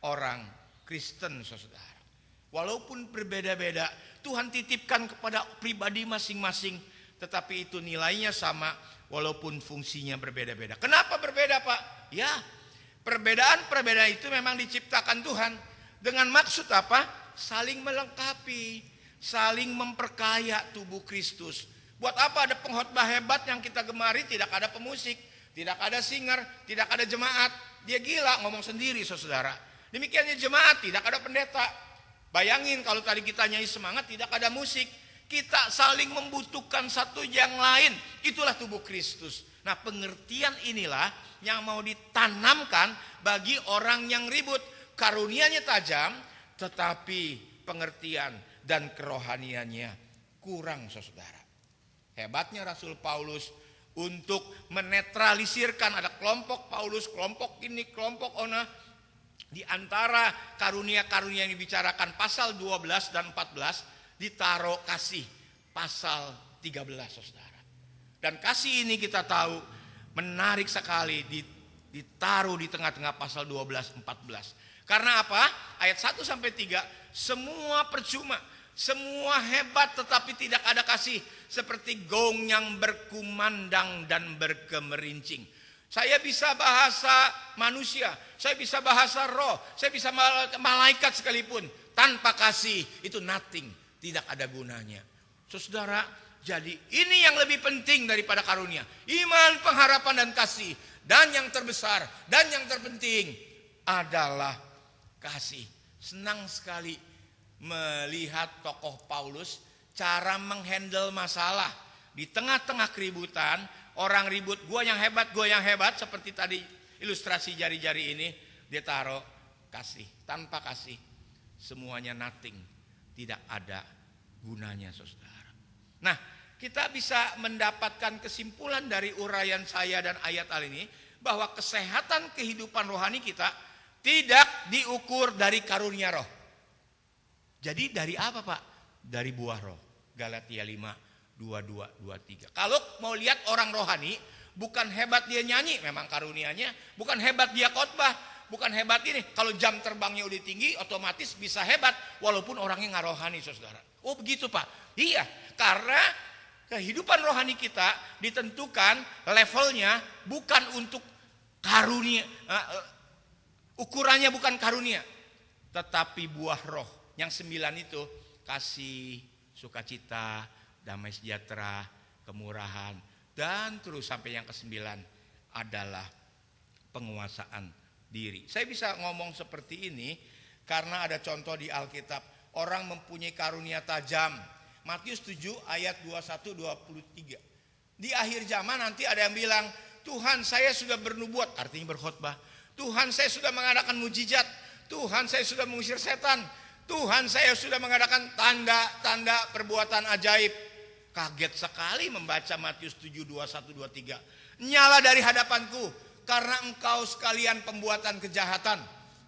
Speaker 3: orang Kristen, saudara. Walaupun berbeda-beda, Tuhan titipkan kepada pribadi masing-masing, tetapi itu nilainya sama walaupun fungsinya berbeda-beda. Kenapa berbeda, Pak? Ya, perbedaan itu memang diciptakan Tuhan. Dengan maksud apa? Saling melengkapi, saling memperkaya tubuh Kristus. Buat apa ada pengkhotbah hebat yang kita gemari, tidak ada pemusik, tidak ada singer, tidak ada jemaat. Dia gila ngomong sendiri, saudara. Demikiannya jemaat, tidak ada pendeta. Bayangin kalau tadi kita nyanyi semangat, tidak ada musik. Kita saling membutuhkan satu yang lain. Itulah tubuh Kristus. Nah, pengertian inilah yang mau ditanamkan bagi orang yang ribut. Karunianya tajam, tetapi pengertian dan kerohaniannya kurang, saudara. Hebatnya Rasul Paulus untuk menetralisirkan, ada kelompok Paulus, kelompok ini, kelompok ona, Di antara karunia-karunia yang dibicarakan pasal 12 dan 14 ditaruh kasih pasal 13, saudara. Dan kasih ini kita tahu menarik sekali ditaruh di tengah-tengah pasal 12, 14. Karena apa? Ayat 1 sampai 3, semua percuma, semua hebat tetapi tidak ada kasih, seperti gong yang berkumandang dan bergemerincing. Saya bisa bahasa manusia, saya bisa bahasa roh, saya bisa malaikat sekalipun, tanpa kasih itu nothing, tidak ada gunanya. Saudara, jadi ini yang lebih penting daripada karunia, iman, pengharapan dan kasih. Dan yang terbesar dan yang terpenting adalah kasih. Senang sekali melihat tokoh Paulus cara menghandle masalah di tengah-tengah keributan. Orang ribut, gue yang hebat, seperti tadi ilustrasi jari-jari ini, dia taruh kasih. Tanpa kasih semuanya nothing, tidak ada gunanya, saudara. Nah, kita bisa mendapatkan kesimpulan dari uraian saya dan ayat ini bahwa kesehatan kehidupan rohani kita tidak diukur dari karunia roh. Jadi dari apa, Pak? Dari buah roh. Galatia 5, 22, 23. Kalau mau lihat orang rohani, bukan hebat dia nyanyi, memang karunianya, bukan hebat dia khotbah, bukan hebat ini. Kalau jam terbangnya udah tinggi, otomatis bisa hebat walaupun orangnya nggak rohani, saudara. Oh begitu, Pak? Iya, karena kehidupan rohani kita ditentukan levelnya bukan untuk karunia, ukurannya bukan karunia, tetapi buah roh. Yang 9 itu kasih, sukacita, damai sejahtera, kemurahan, dan terus sampai yang ke-9 adalah penguasaan diri. Saya bisa ngomong seperti ini karena ada contoh di Alkitab. Orang mempunyai karunia tajam. Matius 7 ayat 21-23. Di akhir zaman nanti ada yang bilang, Tuhan saya sudah bernubuat, artinya berkhotbah. Tuhan saya sudah mengadakan mujizat. Tuhan saya sudah mengusir setan. Tuhan saya sudah mengadakan tanda-tanda perbuatan ajaib. Kaget sekali membaca Matius 7, 21, 23. Nyala dari hadapanku, karena engkau sekalian pembuatan kejahatan.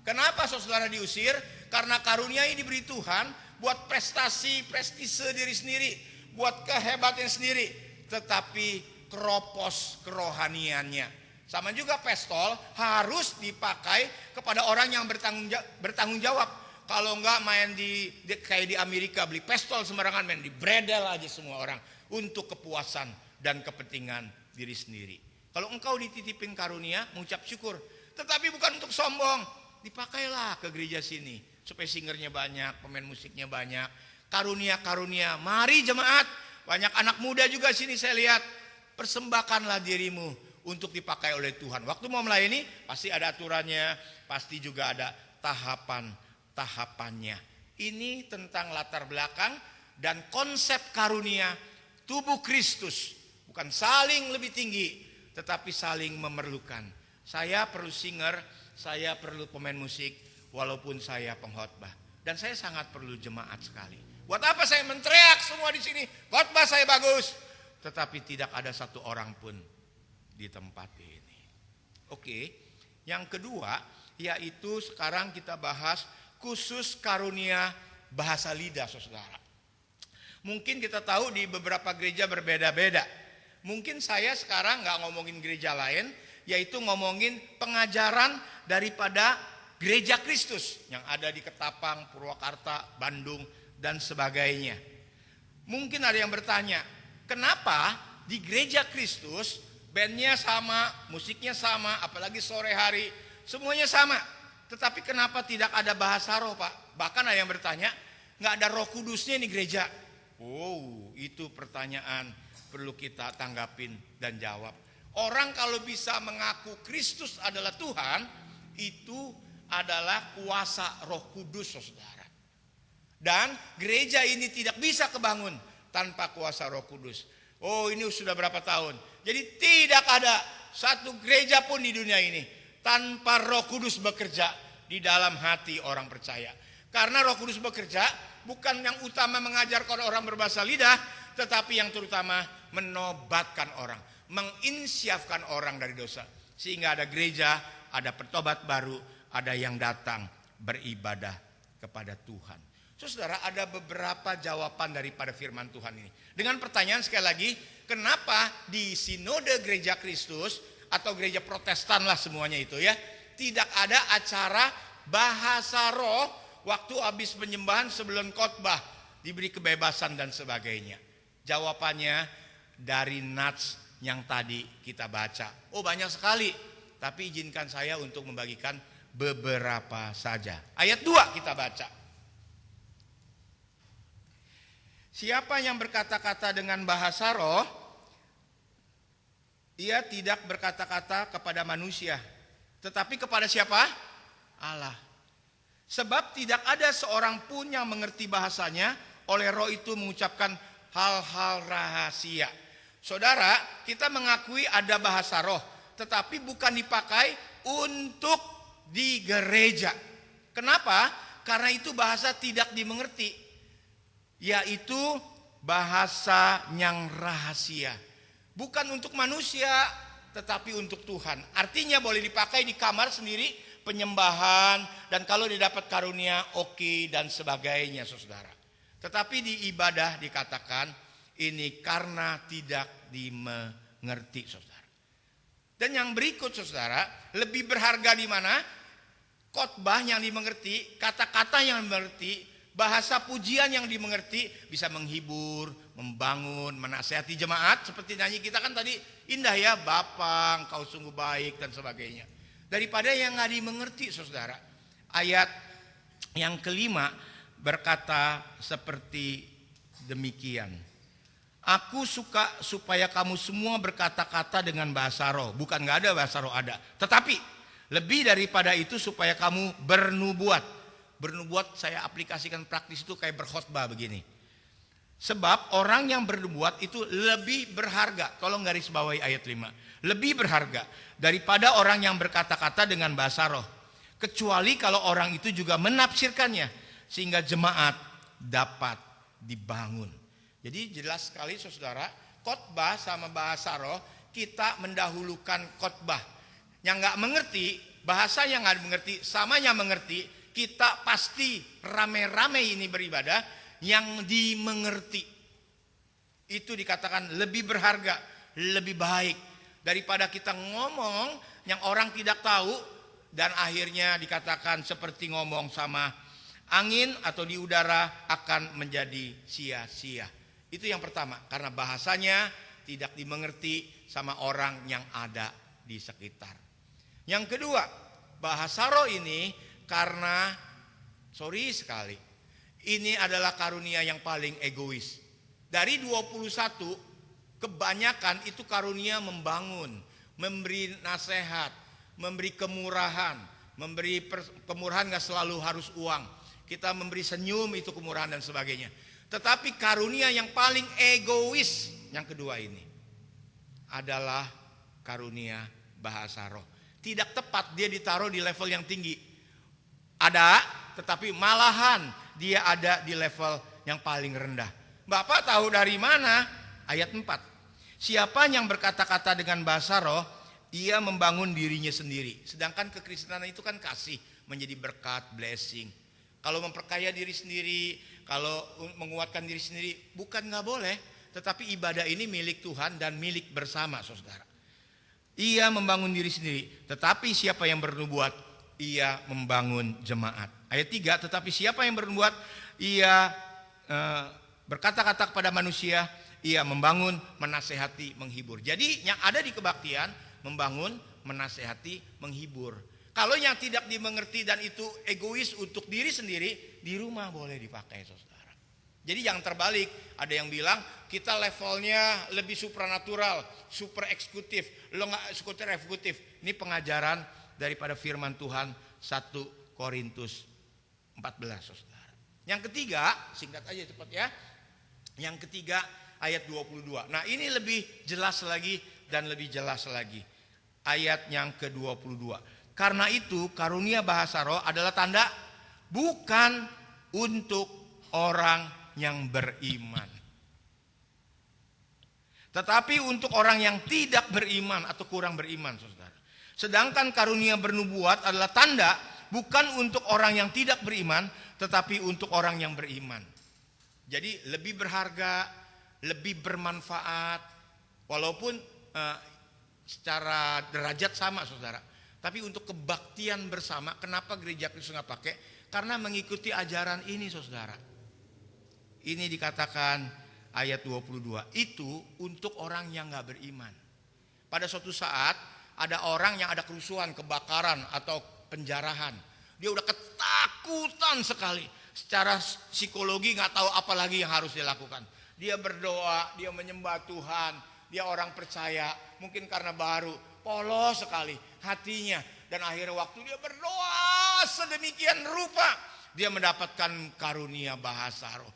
Speaker 3: Kenapa saudara diusir? Karena karunia ini diberi Tuhan buat prestasi, prestise diri sendiri, buat kehebatan sendiri, tetapi keropos kerohaniannya. Sama juga pistol harus dipakai kepada orang yang bertanggung jawab. Kalau enggak main kayak di Amerika, beli pistol sembarangan, main di bredel aja semua orang untuk kepuasan dan kepentingan diri sendiri. Kalau engkau dititipin karunia, mengucap syukur, tetapi bukan untuk sombong. Dipakailah ke gereja sini supaya singernya banyak, pemain musiknya banyak, karunia-karunia. Mari jemaat, banyak anak muda juga sini saya lihat. Persembahkanlah dirimu untuk dipakai oleh Tuhan. Waktu mau melayani pasti ada aturannya, pasti juga ada tahapannya. Ini tentang latar belakang dan konsep karunia tubuh Kristus. Bukan saling lebih tinggi, tetapi saling memerlukan. Saya perlu singer, saya perlu pemain musik, walaupun saya pengkhotbah. Dan saya sangat perlu jemaat sekali. Buat apa saya menteriak semua di sini? Khotbah saya bagus, tetapi tidak ada satu orang pun di tempat ini. Oke, yang kedua yaitu sekarang kita bahas khusus karunia bahasa lidah, saudara. Mungkin kita tahu di beberapa gereja berbeda-beda. Mungkin saya sekarang nggak ngomongin gereja lain, yaitu ngomongin pengajaran daripada gereja Kristus yang ada di Ketapang, Purwakarta, Bandung, dan sebagainya. Mungkin ada yang bertanya, kenapa di gereja Kristus bandnya sama, musiknya sama, apalagi sore hari, semuanya sama. Tetapi kenapa tidak ada bahasa roh, Pak? Bahkan ada yang bertanya, nggak ada Roh Kudusnya di gereja. Oh, itu pertanyaan perlu kita tanggapin dan jawab. Orang kalau bisa mengaku Kristus adalah Tuhan, itu adalah kuasa Roh Kudus, saudara. Dan gereja ini tidak bisa kebangun tanpa kuasa Roh Kudus. Oh, ini sudah berapa tahun. Jadi tidak ada satu gereja pun di dunia ini tanpa Roh Kudus bekerja di dalam hati orang percaya. Karena Roh Kudus bekerja bukan yang utama mengajarkan orang berbahasa lidah, tetapi yang terutama menobatkan orang, menginsyafkan orang dari dosa. Sehingga ada gereja, ada pertobat baru, ada yang datang beribadah kepada Tuhan. Saudara, ada beberapa jawaban daripada firman Tuhan ini. Dengan pertanyaan sekali lagi, kenapa di Sinode Gereja Kristus atau gereja Protestan lah semuanya itu ya, tidak ada acara bahasa roh waktu habis penyembahan sebelum khotbah, diberi kebebasan dan sebagainya? Jawabannya dari nats yang tadi kita baca. Oh, banyak sekali, tapi izinkan saya untuk membagikan beberapa saja. Ayat 2 kita baca. Siapa yang berkata-kata dengan bahasa roh, ia tidak berkata-kata kepada manusia, tetapi kepada siapa? Allah. Sebab tidak ada seorang pun yang mengerti bahasanya, oleh roh itu mengucapkan hal-hal rahasia. Saudara, kita mengakui ada bahasa roh, tetapi bukan dipakai untuk di gereja. Kenapa? Karena itu bahasa tidak dimengerti, yaitu bahasa yang rahasia. Bukan untuk manusia, tetapi untuk Tuhan. Artinya boleh dipakai di kamar sendiri, penyembahan, dan kalau didapat karunia oke, dan sebagainya, saudara. Tetapi di ibadah dikatakan ini karena tidak dimengerti, saudara. Dan yang berikut, saudara, lebih berharga di mana? Khotbah yang dimengerti, kata-kata yang dimengerti, bahasa pujian yang dimengerti, bisa menghibur, membangun, menasehati jemaat. Seperti nyanyi kita kan tadi indah ya, Bapa Engkau sungguh baik dan sebagainya. Daripada yang gak dimengerti, saudara. Ayat yang kelima berkata seperti demikian. Aku suka supaya kamu semua berkata-kata dengan bahasa roh. Bukan gak ada bahasa roh, ada. Tetapi lebih daripada itu supaya kamu bernubuat. Bernubuat saya aplikasikan praktis itu kayak berkhotbah begini. Sebab orang yang bernubuat itu lebih berharga. Tolong garis bawahi ayat 5. Lebih berharga daripada orang yang berkata-kata dengan bahasa roh. Kecuali kalau orang itu juga menafsirkannya, sehingga jemaat dapat dibangun. Jadi jelas sekali, saudara, khotbah sama bahasa roh, kita mendahulukan khotbah. Yang gak mengerti, bahasa yang gak mengerti, sama yang mengerti, kita pasti rame-rame ini beribadah yang dimengerti. Itu dikatakan lebih berharga, lebih baik daripada kita ngomong yang orang tidak tahu dan akhirnya dikatakan seperti ngomong sama angin atau di udara akan menjadi sia-sia. Itu yang pertama, karena bahasanya tidak dimengerti sama orang yang ada di sekitar. Yang kedua, bahasa roh ini karena sorry sekali, ini adalah karunia yang paling egois. Dari 21, kebanyakan itu karunia membangun, memberi nasihat, memberi kemurahan. Memberi kemurahan gak selalu harus uang. Kita memberi senyum, itu kemurahan dan sebagainya. Tetapi karunia yang paling egois, yang kedua ini, adalah karunia bahasa roh. Tidak tepat dia ditaruh di level yang tinggi. Ada, tetapi malahan dia ada di level yang paling rendah. Bapak tahu dari mana? Ayat 4. Siapa yang berkata-kata dengan bahasa roh, ia membangun dirinya sendiri. Sedangkan kekristenan itu kan kasih, menjadi berkat, blessing. Kalau memperkaya diri sendiri, kalau menguatkan diri sendiri, bukan gak boleh. Tetapi ibadah ini milik Tuhan dan milik bersama, saudara. Ia membangun diri sendiri. Tetapi siapa yang bernubuat, ia membangun jemaat. Ayat 3, tetapi siapa yang bernubuat, ia berkata-kata kepada manusia, ia membangun, menasehati, menghibur. Jadi yang ada di kebaktian, membangun, menasehati, menghibur. Kalau yang tidak dimengerti dan itu egois untuk diri sendiri, di rumah boleh dipakai, saudara. Jadi yang terbalik, ada yang bilang kita levelnya lebih supranatural, super eksekutif, lo nggak eksekutif. Ini pengajaran daripada firman Tuhan 1 Korintus 14, saudara. Yang ketiga, singkat aja cepat ya. Yang ketiga ayat 22. Nah ini lebih jelas lagi dan lebih jelas lagi. Ayat yang ke-22. Karena itu karunia bahasa roh adalah tanda bukan untuk orang yang beriman, tetapi untuk orang yang tidak beriman atau kurang beriman, saudara. Sedangkan karunia bernubuat adalah tanda bukan untuk orang yang tidak beriman, tetapi untuk orang yang beriman. Jadi lebih berharga, lebih bermanfaat, walaupun secara derajat sama saudara. Tapi untuk kebaktian bersama, kenapa gereja Kristus nggak pakai? Karena mengikuti ajaran ini saudara. Ini dikatakan ayat 22, itu untuk orang yang nggak beriman. Pada suatu saat ada orang yang ada kerusuhan, kebakaran atau penjarahan. Dia udah ketakutan sekali. Secara psikologi nggak tahu apa lagi yang harus dilakukan. Dia berdoa, dia menyembah Tuhan, dia orang percaya. Mungkin karena baru, polos sekali hatinya. Dan akhir waktu dia berdoa sedemikian rupa, dia mendapatkan karunia bahasa roh.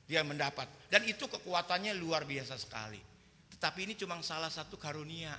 Speaker 3: Dia mendapat. Dan itu kekuatannya luar biasa sekali. Tetapi ini cuma salah satu karunia,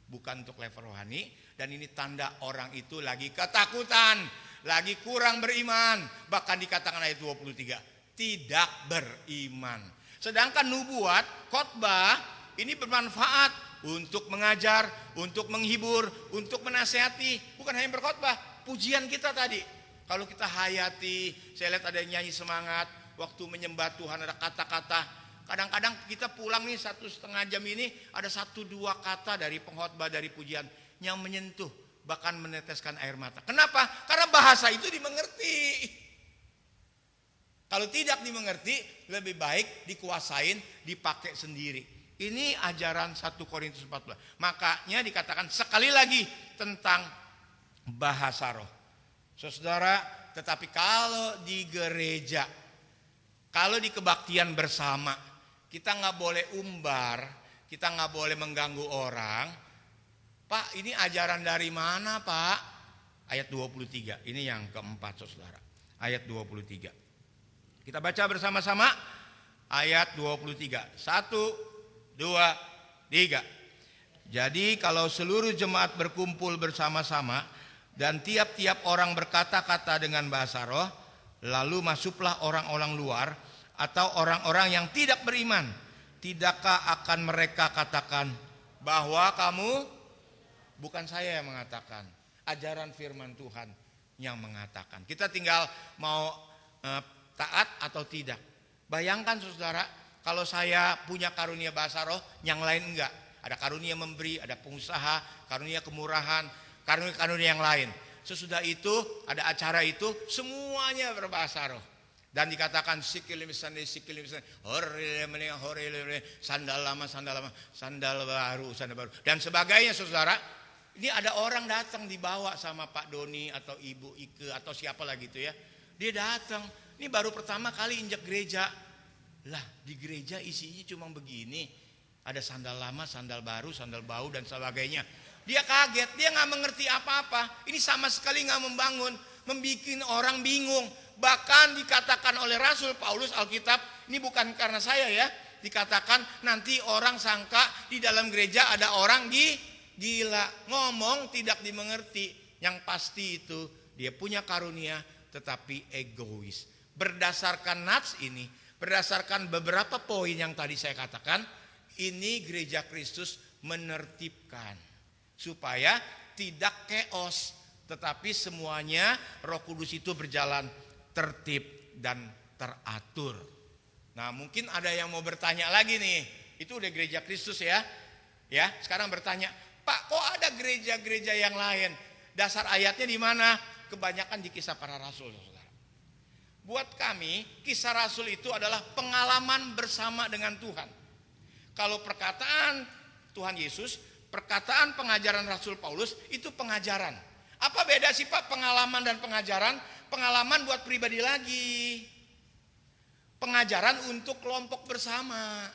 Speaker 3: bukan untuk level rohani. Dan ini tanda orang itu lagi ketakutan, lagi kurang beriman. Bahkan dikatakan ayat 23, tidak beriman. Sedangkan nubuat, khotbah ini bermanfaat untuk mengajar, untuk menghibur, untuk menasihati. Bukan hanya berkhotbah, pujian kita tadi. Kalau kita hayati, saya lihat ada yang nyanyi semangat, waktu menyembah Tuhan ada kata-kata. Kadang-kadang kita pulang nih 1,5 jam ini, ada 1-2 kata dari pengkhotbah, dari pujian yang menyentuh, bahkan meneteskan air mata. Kenapa? Karena bahasa itu dimengerti. Kalau tidak dimengerti, lebih baik dikuasain, dipakai sendiri. Ini ajaran 1 Korintus 14. Makanya dikatakan sekali lagi tentang bahasa roh. Saudara, tetapi kalau di gereja, kalau di kebaktian bersama, kita nggak boleh umbar, kita nggak boleh mengganggu orang. Pak, ini ajaran dari mana Pak? Ayat 23, ini yang keempat saudara. Ayat 23. Kita baca bersama-sama ayat 23. 1, 2, 3. Jadi kalau seluruh jemaat berkumpul bersama-sama dan tiap-tiap orang berkata-kata dengan bahasa roh, lalu masuklah orang-orang luar atau orang-orang yang tidak beriman, tidakkah akan mereka katakan bahwa kamu, bukan saya yang mengatakan, ajaran firman Tuhan yang mengatakan. Kita tinggal mau taat atau tidak. Bayangkan saudara, kalau saya punya karunia bahasa roh, yang lain enggak. Ada karunia memberi, ada pengusaha, karunia kemurahan, karunia yang lain. Sesudah itu ada acara itu, semuanya berbahasa roh. Dan dikatakan sandal lama, sandal baru. Dan sebagainya saudara. Ini ada orang datang dibawa sama Pak Doni atau Ibu Ike atau siapa lagi itu ya. Dia datang, ini baru pertama kali injak gereja. Lah di gereja isinya cuma begini. Ada sandal lama, sandal baru, sandal bau dan sebagainya. Dia kaget, dia gak mengerti apa-apa. Ini sama sekali gak membangun, membikin orang bingung. Bahkan dikatakan oleh Rasul Paulus Alkitab, ini bukan karena saya ya, dikatakan nanti orang sangka di dalam gereja ada orang gila, ngomong tidak dimengerti. Yang pasti itu dia punya karunia tetapi egois. Berdasarkan nats ini, berdasarkan beberapa poin yang tadi saya katakan, ini gereja Kristus menertibkan supaya tidak chaos, tetapi semuanya Roh Kudus itu berjalan tertib dan teratur. Nah, mungkin ada yang mau bertanya lagi nih. Itu udah gereja Kristus ya. Ya, sekarang bertanya, Pak, kok ada gereja-gereja yang lain? Dasar ayatnya di mana? Kebanyakan di Kisah Para Rasul, Saudara. Buat kami, Kisah Rasul itu adalah pengalaman bersama dengan Tuhan. Kalau perkataan Tuhan Yesus, perkataan pengajaran Rasul Paulus itu pengajaran. Apa beda sih Pak pengalaman dan pengajaran? Pengalaman buat pribadi lagi. Pengajaran untuk kelompok bersama.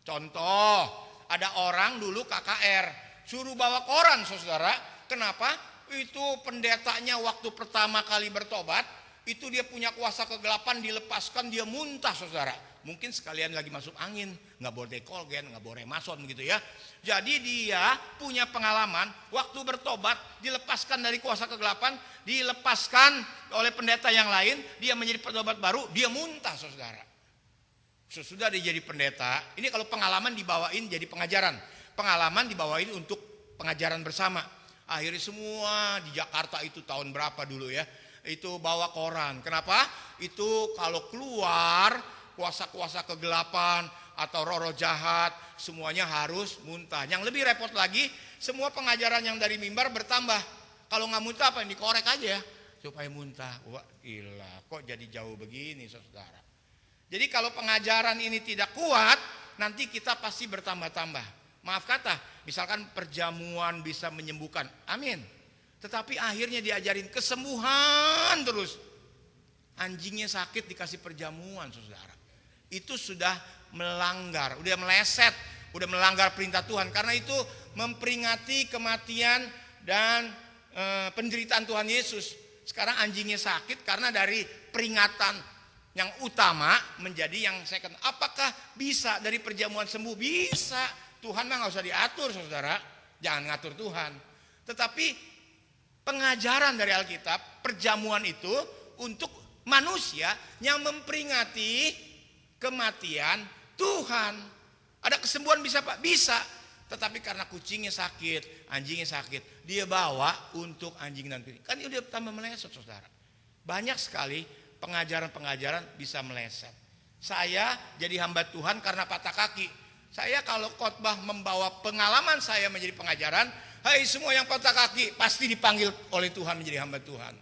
Speaker 3: Contoh, ada orang dulu KKR, suruh bawa koran saudara. Kenapa? Itu pendetanya waktu pertama kali bertobat, itu dia punya kuasa kegelapan, dilepaskan, dia muntah saudara. Mungkin sekalian lagi masuk angin, nggak boleh dekolgen, nggak boleh mason gitu ya. Jadi dia punya pengalaman, waktu bertobat dilepaskan dari kuasa kegelapan, dilepaskan oleh pendeta yang lain, dia menjadi pentobat baru, dia muntah saudara. Sesudah dia jadi pendeta, ini kalau pengalaman dibawain jadi pengajaran. pengalaman dibawain untuk pengajaran bersama. Akhirnya semua di Jakarta itu tahun berapa dulu ya, itu bawa koran. Kenapa? Itu kalau keluar kuasa-kuasa kegelapan atau roh-roh jahat semuanya harus muntah. Yang lebih repot lagi, semua pengajaran yang dari mimbar bertambah. Kalau nggak muntah apa? Dikorek aja supaya muntah. Wah gila, kok jadi jauh begini saudara. Jadi kalau pengajaran ini tidak kuat, nanti kita pasti bertambah-tambah. Maaf kata, misalkan perjamuan bisa menyembuhkan, amin. Tetapi akhirnya diajarin kesembuhan terus. Anjingnya sakit dikasih perjamuan saudara. Itu sudah melanggar, udah meleset, udah melanggar perintah Tuhan. Karena itu memperingati kematian dan penderitaan Tuhan Yesus. Sekarang anjingnya sakit karena dari peringatan yang utama menjadi yang second. Apakah bisa dari perjamuan sembuh? Bisa. Tuhan mah gak usah diatur saudara. Jangan ngatur Tuhan. Tetapi pengajaran dari Alkitab, perjamuan itu untuk manusia yang memperingati kematian Tuhan. Ada kesembuhan bisa Pak? Bisa. Tetapi karena kucingnya sakit, anjingnya sakit, dia bawa untuk anjing dan kucing. Kan dia udah tambah meleset saudara. Banyak sekali pengajaran-pengajaran bisa meleset. Saya jadi hamba Tuhan karena patah kaki. Saya kalau khotbah membawa pengalaman saya menjadi pengajaran, hai semua yang patah kaki pasti dipanggil oleh Tuhan menjadi hamba Tuhan.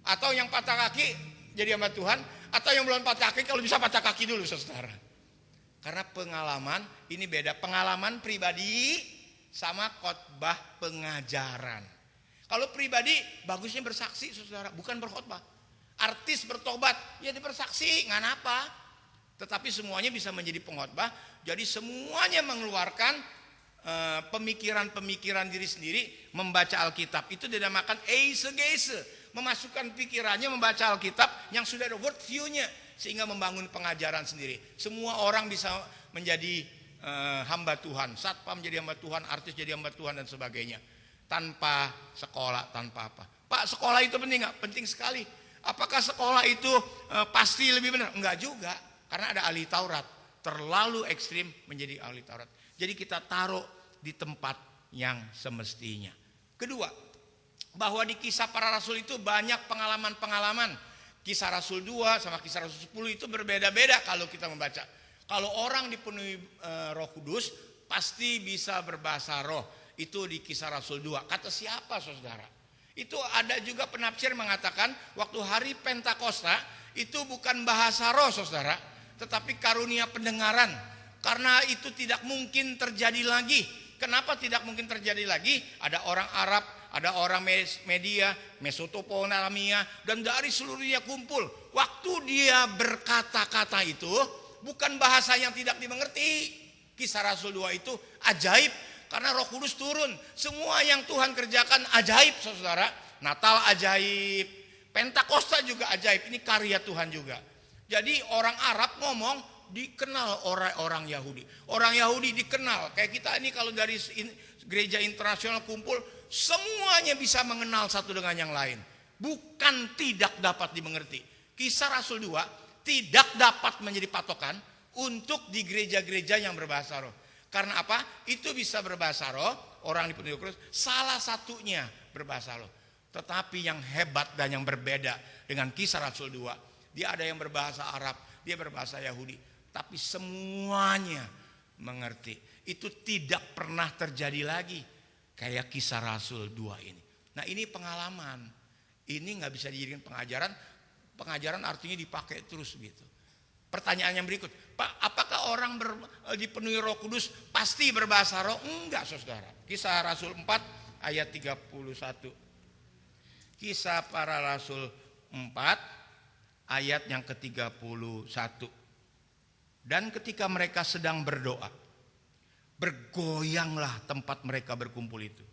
Speaker 3: Atau yang patah kaki jadi hamba Tuhan, atau yang belum patah kaki kalau bisa patah kaki dulu saudara. Karena pengalaman ini beda, pengalaman pribadi sama khotbah pengajaran. Kalau pribadi bagusnya bersaksi saudara, bukan berkhotbah. Artis bertobat, ya dia bersaksi, nggak apa. Tetapi semuanya bisa menjadi pengkhotbah. Jadi semuanya mengeluarkan pemikiran-pemikiran diri sendiri membaca Alkitab. Itu dinamakan eisegese, memasukkan pikirannya membaca Alkitab yang sudah ada word view-nya sehingga membangun pengajaran sendiri. Semua orang bisa menjadi hamba Tuhan, satpam jadi hamba Tuhan, artis jadi hamba Tuhan dan sebagainya. Tanpa sekolah, tanpa apa. Pak, sekolah itu penting nggak? Penting sekali. Apakah sekolah itu pasti lebih benar? Enggak juga. Karena ada ahli Taurat, terlalu ekstrim menjadi ahli Taurat. Jadi kita taruh di tempat yang semestinya. Kedua, bahwa di kisah para rasul itu banyak pengalaman-pengalaman. Kisah Rasul 2 sama kisah Rasul 10 itu berbeda-beda kalau kita membaca. Kalau orang dipenuhi Roh Kudus, pasti bisa berbahasa roh. Itu di kisah Rasul 2. Kata siapa saudara? Itu ada juga penafsir mengatakan waktu hari Pentakosta itu bukan bahasa roh saudara, tetapi karunia pendengaran. Karena itu tidak mungkin terjadi lagi. Kenapa tidak mungkin terjadi lagi? Ada orang Arab, ada orang Media, Mesopotamia, dan dari seluruh dunia kumpul. Waktu dia berkata-kata itu bukan bahasa yang tidak dimengerti. Kisah Rasul 2 itu ajaib karena Roh Kudus turun. Semua yang Tuhan kerjakan ajaib saudara. Natal ajaib, Pentakosta juga ajaib. Ini karya Tuhan juga. Jadi orang Arab ngomong dikenal orang Yahudi. Orang Yahudi dikenal. Kayak kita ini kalau dari gereja internasional kumpul, semuanya bisa mengenal satu dengan yang lain. Bukan tidak dapat dimengerti. Kisah Rasul 2 tidak dapat menjadi patokan untuk di gereja-gereja yang berbahasa roh. Karena apa? Itu bisa berbahasa roh, orang dipenuhi Roh Kudus, salah satunya berbahasa roh. Tetapi yang hebat dan yang berbeda dengan kisah Rasul 2, dia ada yang berbahasa Arab, dia berbahasa Yahudi, tapi semuanya mengerti. Itu tidak pernah terjadi lagi kayak kisah Rasul 2 ini. Nah ini pengalaman, ini gak bisa dijadikan pengajaran. Pengajaran artinya dipakai terus gitu. Pertanyaan yang berikut, Pak, apakah orang dipenuhi Roh Kudus pasti berbahasa roh? Enggak saudara. Kisah Rasul 4 ayat 31. Kisah para Rasul 4 ayat yang ke-31. Dan ketika mereka sedang berdoa, bergoyanglah tempat mereka berkumpul itu.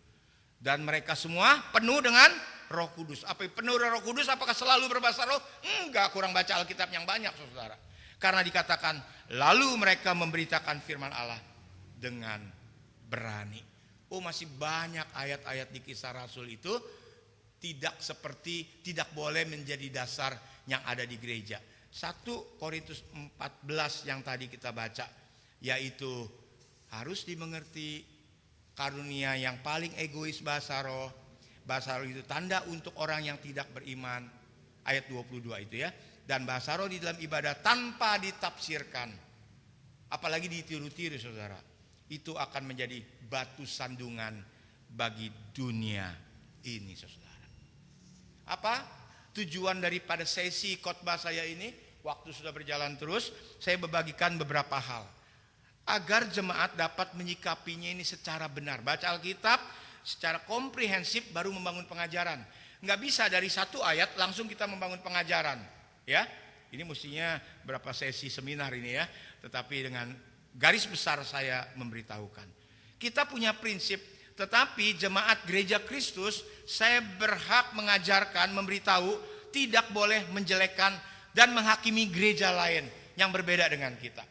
Speaker 3: Dan mereka semua penuh dengan Roh Kudus. Apa penuh dengan Roh Kudus? Apakah selalu berbahasa roh? Enggak, kurang baca Alkitab yang banyak saudara. Karena dikatakan lalu mereka memberitakan firman Allah dengan berani. Oh masih banyak ayat-ayat di kisah Rasul itu tidak boleh menjadi dasar yang ada di gereja. 1 Korintus 14 yang tadi kita baca, yaitu harus dimengerti karunia yang paling egois bahasa roh. Bahasa roh itu tanda untuk orang yang tidak beriman. Ayat 22 itu ya. Dan bahasa roh di dalam ibadah tanpa ditafsirkan, apalagi ditiru-tiru saudara, itu akan menjadi batu sandungan bagi dunia ini saudara. Apa tujuan daripada sesi khotbah saya ini? Waktu sudah berjalan terus, saya membagikan beberapa hal agar jemaat dapat menyikapinya ini secara benar. Baca Alkitab secara komprehensif baru membangun pengajaran. Nggak bisa dari satu ayat langsung kita membangun pengajaran. Ya, ini mestinya berapa sesi seminar ini ya. Tetapi dengan garis besar saya memberitahukan. Kita punya prinsip, tetapi jemaat gereja Kristus, saya berhak mengajarkan, memberitahu, tidak boleh menjelekkan dan menghakimi gereja lain yang berbeda dengan kita.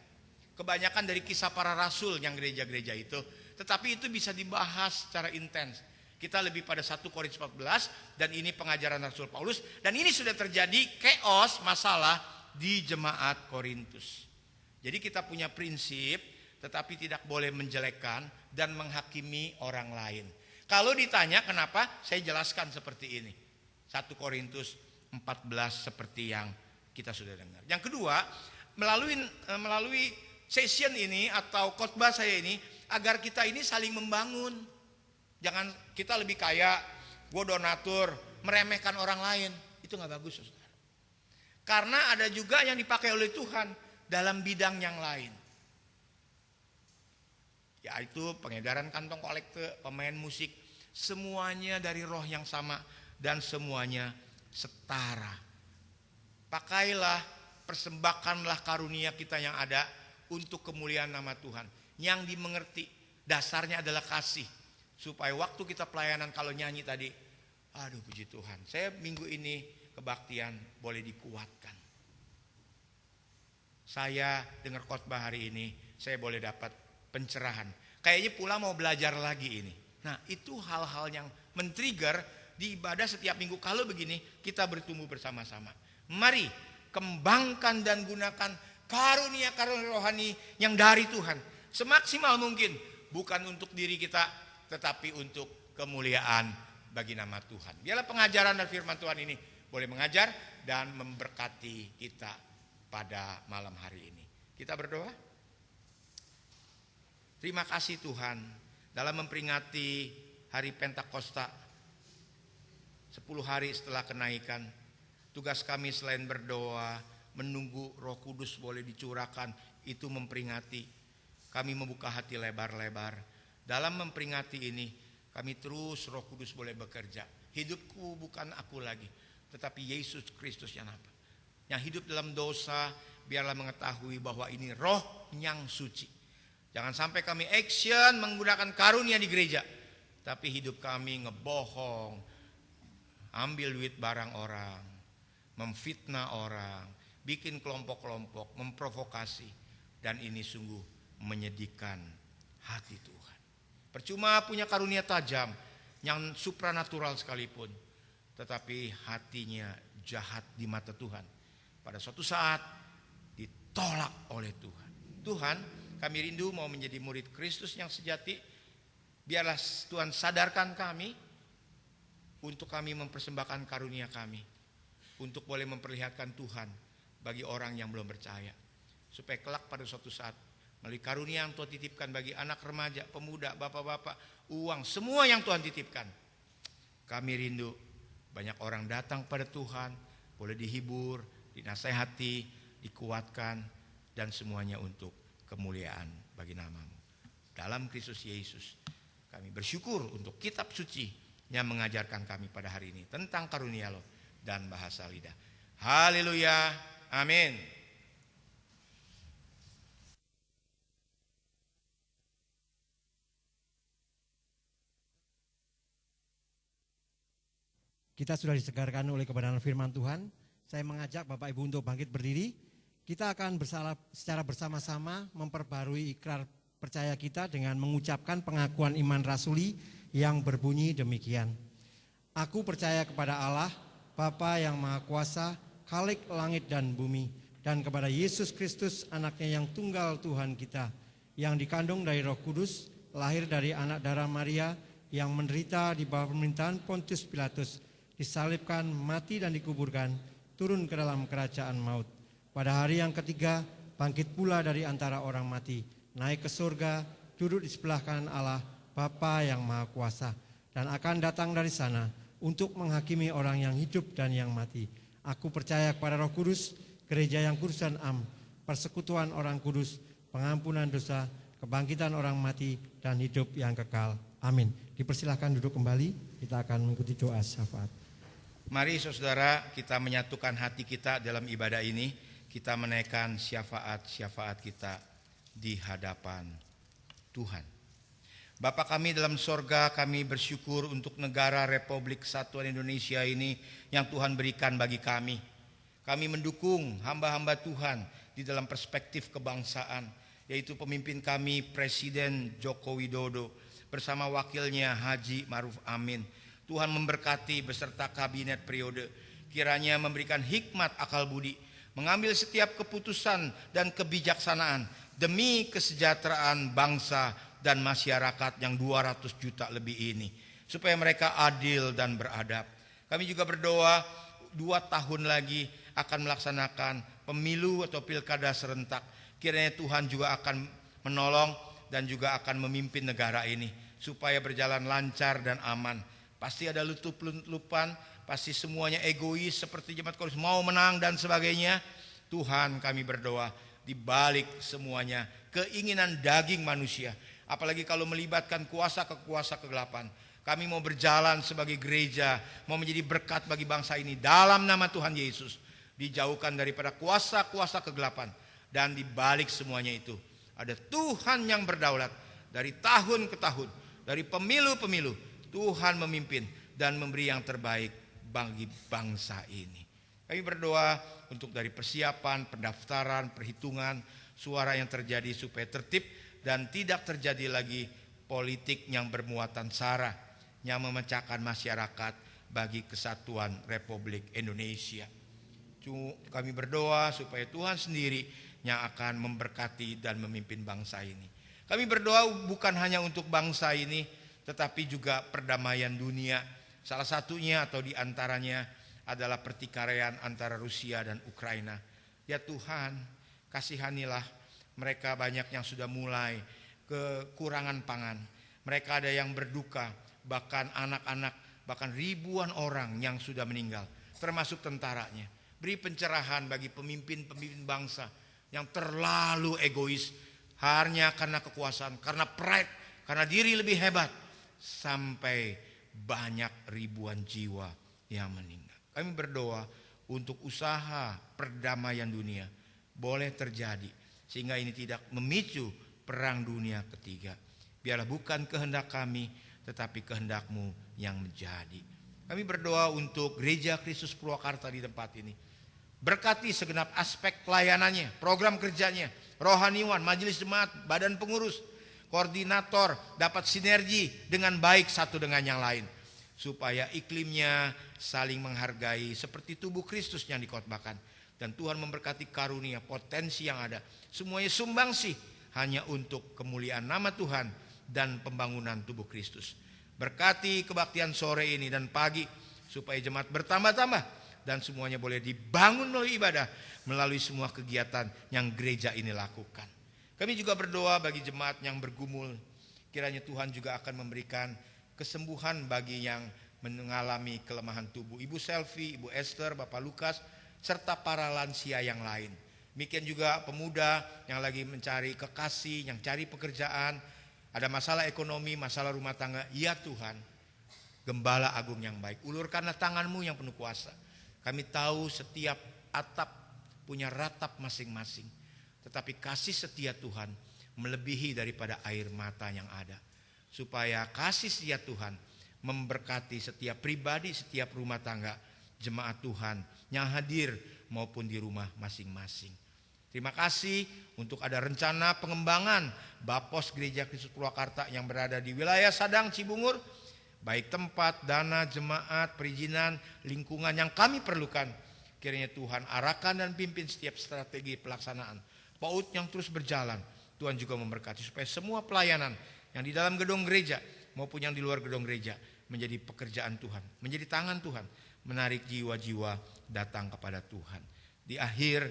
Speaker 3: Kebanyakan dari kisah para rasul yang gereja-gereja itu. Tetapi itu bisa dibahas secara intens. Kita lebih pada 1 Korintus 14. Dan ini pengajaran Rasul Paulus. Dan ini sudah terjadi chaos, masalah di jemaat Korintus. Jadi kita punya prinsip, tetapi tidak boleh menjelekkan dan menghakimi orang lain. Kalau ditanya kenapa, saya jelaskan seperti ini. 1 Korintus 14 seperti yang kita sudah dengar. Yang kedua, melalui session ini atau khotbah saya ini, agar kita ini saling membangun. Jangan kita lebih kaya, gue donatur, meremehkan orang lain. Itu gak bagus saudara. Karena ada juga yang dipakai oleh Tuhan dalam bidang yang lain. Yaitu pengedaran kantong kolekte, pemain musik. Semuanya dari roh yang sama dan semuanya setara. Pakailah, persembahkanlah karunia kita yang ada untuk kemuliaan nama Tuhan. Yang dimengerti dasarnya adalah kasih. Supaya waktu kita pelayanan kalau nyanyi tadi, aduh puji Tuhan, saya minggu ini kebaktian boleh dikuatkan. Saya dengar khotbah hari ini, saya boleh dapat pencerahan. Kayaknya pula mau belajar lagi ini. Nah itu hal-hal yang men-trigger di ibadah setiap minggu. Kalau begini kita bertumbuh bersama-sama. Mari kembangkan dan gunakan karunia-karunia rohani yang dari Tuhan semaksimal mungkin, bukan untuk diri kita tetapi untuk kemuliaan bagi nama Tuhan. Biarlah pengajaran dan firman Tuhan ini boleh mengajar dan memberkati kita pada malam hari ini. Kita berdoa. Terima kasih Tuhan, dalam memperingati hari Pentakosta 10 hari setelah kenaikan, tugas kami selain berdoa, menunggu Roh Kudus boleh dicurahkan, itu memperingati. Kami membuka hati lebar-lebar. Dalam memperingati ini, kami terus Roh Kudus boleh bekerja. Hidupku bukan aku lagi, tetapi Yesus Kristus yang apa? Yang hidup dalam dosa, biarlah mengetahui bahwa ini roh yang suci. Jangan sampai kami action menggunakan karunia di gereja, tapi hidup kami ngebohong, ambil duit barang orang, memfitnah orang, bikin kelompok-kelompok, memprovokasi. Dan ini sungguh menyedihkan hati Tuhan. Percuma punya karunia tajam yang supranatural sekalipun, tetapi hatinya jahat di mata Tuhan. Pada suatu saat ditolak oleh Tuhan. Tuhan, kami rindu mau menjadi murid Kristus yang sejati. Biarlah Tuhan sadarkan kami untuk kami mempersembahkan karunia kami, untuk boleh memperlihatkan Tuhan bagi orang yang belum percaya, supaya kelak pada suatu saat melalui karunia yang Tuhan titipkan bagi anak remaja, pemuda, bapak-bapak, uang, semua yang Tuhan titipkan, kami rindu banyak orang datang pada Tuhan, boleh dihibur, dinasehati, dikuatkan, dan semuanya untuk kemuliaan bagi nama-Mu. Dalam Kristus Yesus kami bersyukur untuk kitab suci yang mengajarkan kami pada hari ini tentang karunia Lo dan bahasa lidah. Haleluya, amin.
Speaker 1: Kita sudah disegarkan oleh kebenaran firman Tuhan. Saya mengajak Bapak Ibu untuk bangkit berdiri. Kita akan secara bersama-sama memperbarui ikrar percaya kita dengan mengucapkan pengakuan iman rasuli yang berbunyi demikian. Aku percaya kepada Allah, Bapa yang Maha Kuasa, Khalik langit dan bumi, dan kepada Yesus Kristus anaknya yang tunggal Tuhan kita, yang dikandung dari Roh Kudus, lahir dari anak darah Maria, yang menderita di bawah pemerintahan Pontius Pilatus, disalibkan, mati dan dikuburkan, turun ke dalam kerajaan maut. Pada hari yang ketiga, bangkit pula dari antara orang mati, naik ke surga, duduk di sebelah kanan Allah, Bapa yang Maha Kuasa, dan akan datang dari sana untuk menghakimi orang yang hidup dan yang mati. Aku percaya kepada Roh Kudus, gereja yang kudus dan am, persekutuan orang kudus, pengampunan dosa, kebangkitan orang mati, dan hidup yang kekal. Amin. Dipersilahkan duduk kembali, kita akan mengikuti doa syafaat.
Speaker 3: Mari saudara, kita menyatukan hati kita dalam ibadah ini. Kita menaikkan syafaat-syafaat kita di hadapan Tuhan. Bapa kami dalam sorga, kami bersyukur untuk negara Republik Kesatuan Indonesia ini yang Tuhan berikan bagi kami. Kami mendukung hamba-hamba Tuhan di dalam perspektif kebangsaan, yaitu pemimpin kami Presiden Joko Widodo bersama wakilnya Haji Maruf Amin. Tuhan memberkati beserta kabinet periode, kiranya memberikan hikmat akal budi, mengambil setiap keputusan dan kebijaksanaan demi kesejahteraan bangsa dan masyarakat yang 200 juta lebih ini, supaya mereka adil dan beradab. Kami juga berdoa 2 tahun lagi akan melaksanakan pemilu atau pilkada serentak. Kiranya Tuhan juga akan menolong dan juga akan memimpin negara ini supaya berjalan lancar dan aman. Pasti ada lutup-lutupan, pasti semuanya egois seperti jemaat Korintus mau menang dan sebagainya. Tuhan, kami berdoa di balik semuanya keinginan daging manusia, apalagi kalau melibatkan kuasa kegelapan. Kami mau berjalan sebagai gereja, mau menjadi berkat bagi bangsa ini dalam nama Tuhan Yesus. Dijauhkan daripada kuasa-kuasa kegelapan. Dan di balik semuanya itu ada Tuhan yang berdaulat dari tahun ke tahun, dari pemilu-pemilu. Tuhan memimpin dan memberi yang terbaik bagi bangsa ini. Kami berdoa untuk dari persiapan, pendaftaran, perhitungan suara yang terjadi supaya tertib dan tidak terjadi lagi politik yang bermuatan sara yang memecahkan masyarakat bagi kesatuan Republik Indonesia. Kami berdoa supaya Tuhan sendiri yang akan memberkati dan memimpin bangsa ini. Kami berdoa bukan hanya untuk bangsa ini, tetapi juga perdamaian dunia. Salah satunya atau diantaranya adalah pertikaian antara Rusia dan Ukraina. Ya Tuhan, kasihanilah mereka, banyak yang sudah mulai kekurangan pangan. Mereka ada yang berduka, bahkan anak-anak, bahkan ribuan orang yang sudah meninggal, termasuk tentaranya. Beri pencerahan bagi pemimpin-pemimpin bangsa yang terlalu egois, hanya karena kekuasaan, karena pride, karena diri lebih hebat, sampai banyak ribuan jiwa yang meninggal. Kami berdoa untuk usaha perdamaian dunia boleh terjadi, sehingga ini tidak memicu perang dunia ketiga. Biarlah bukan kehendak kami, tetapi kehendak-Mu yang menjadi. Kami berdoa untuk Gereja Kristus Purwakarta di tempat ini. Berkati segenap aspek pelayanannya, program kerjanya, rohaniwan, majelis jemaat, badan pengurus, koordinator dapat sinergi dengan baik satu dengan yang lain, supaya iklimnya saling menghargai seperti tubuh Kristus yang dikhotbahkan. Dan Tuhan memberkati karunia, potensi yang ada, semuanya sumbangsi hanya untuk kemuliaan nama Tuhan dan pembangunan tubuh Kristus. Berkati kebaktian sore ini dan pagi supaya jemaat bertambah-tambah dan semuanya boleh dibangun melalui ibadah, melalui semua kegiatan yang gereja ini lakukan. Kami juga berdoa bagi jemaat yang bergumul. Kiranya Tuhan juga akan memberikan kesembuhan bagi yang mengalami kelemahan tubuh. Ibu Selvi, Ibu Esther, Bapak Lukas, serta para lansia yang lain. Demikian juga pemuda yang lagi mencari kekasih, yang cari pekerjaan, ada masalah ekonomi, masalah rumah tangga. Ya Tuhan, Gembala Agung yang baik, ulurkanlah tangan-Mu yang penuh kuasa. Kami tahu setiap atap punya ratap masing-masing, tetapi kasih setia Tuhan melebihi daripada air mata yang ada. Supaya kasih setia Tuhan memberkati setiap pribadi, setiap rumah tangga jemaat Tuhan yang hadir maupun di rumah masing-masing. Terima kasih untuk ada rencana pengembangan Bapos Gereja Kristus Purwakarta yang berada di wilayah Sadang Cibungur. Baik tempat, dana, jemaat, perizinan, lingkungan yang kami perlukan. Kiranya Tuhan arahkan dan pimpin setiap strategi pelaksanaan PAUD yang terus berjalan Tuhan juga memberkati supaya semua pelayanan yang di dalam gedung gereja maupun yang di luar gedung gereja menjadi pekerjaan Tuhan, menjadi tangan Tuhan, menarik jiwa-jiwa datang kepada Tuhan. Di akhir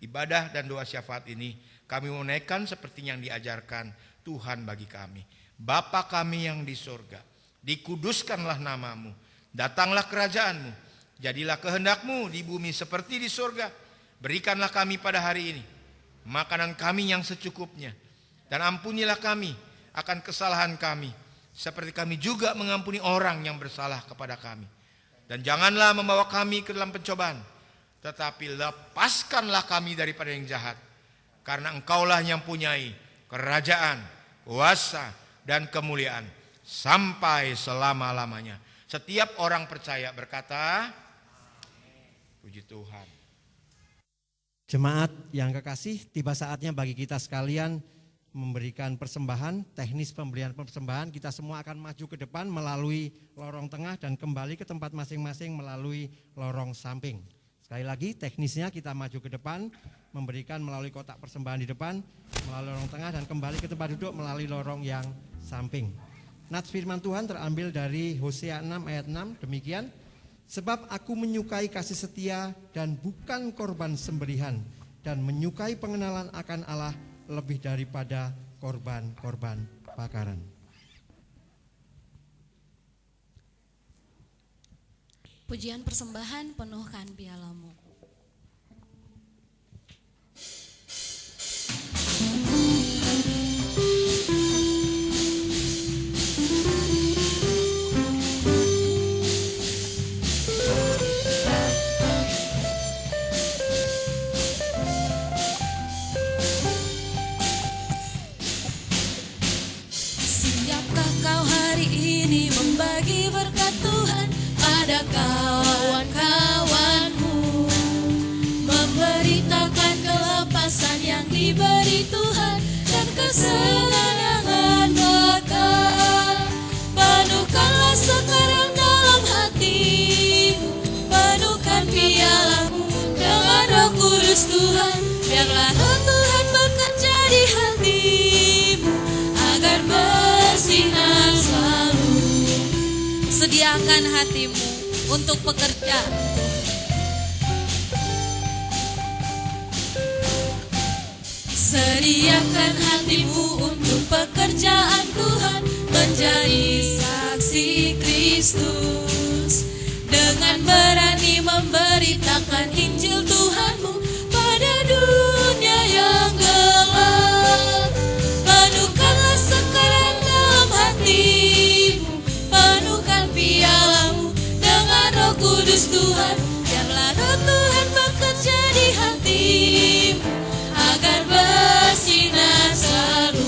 Speaker 3: ibadah dan doa syafaat ini, kami menaikkan seperti yang diajarkan Tuhan bagi kami. Bapa kami yang di sorga, dikuduskanlah namamu, datanglah kerajaanmu, jadilah kehendakmu di bumi seperti di sorga. Berikanlah kami pada hari ini makanan kami yang secukupnya, dan ampunilah kami akan kesalahan kami, seperti kami juga mengampuni orang yang bersalah kepada kami. Dan janganlah membawa kami ke dalam pencobaan, tetapi lepaskanlah kami daripada yang jahat. Karena Engkaulah yang punyai kerajaan, kuasa, dan kemuliaan sampai selama-lamanya. Setiap orang percaya berkata, puji Tuhan.
Speaker 1: Jemaat yang kekasih, tiba saatnya bagi kita sekalian memberikan persembahan, teknis pemberian persembahan. Kita semua akan maju ke depan melalui lorong tengah dan kembali ke tempat masing-masing melalui lorong samping. Sekali lagi teknisnya kita maju ke depan, memberikan melalui kotak persembahan di depan, melalui lorong tengah dan kembali ke tempat duduk melalui lorong yang samping. Nats firman Tuhan terambil dari Hosea 6 ayat 6, demikian. Sebab aku menyukai kasih setia dan bukan korban sembelihan, dan menyukai pengenalan akan Allah lebih daripada korban-korban bakaran.
Speaker 2: Pujian persembahan, penuhkan pialamu.
Speaker 4: Membagi berkat Tuhan pada kawan-kawanmu, memberitakan kelepasan yang diberi Tuhan dan kesenangan bakal. Penuhkanlah sekarang dalam hatimu, penuhkan pialamu dengan Roh Kudus Tuhan. Biarlah Roh Tuhan bekerja di hatimu agar bersinar selalu. Sediakan hatimu untuk pekerjaan. Sediakan hatimu untuk pekerjaan Tuhan, menjadi saksi Kristus, dengan berani memberitakan Injil Tuhanmu pada dunia yang gelap. Penuhkanlah sekarang dalam hatimu, penuhkan pialamu dengan Roh Kudus Tuhan. Biarlah Roh Tuhan bekerja di hatimu agar bersinar selalu.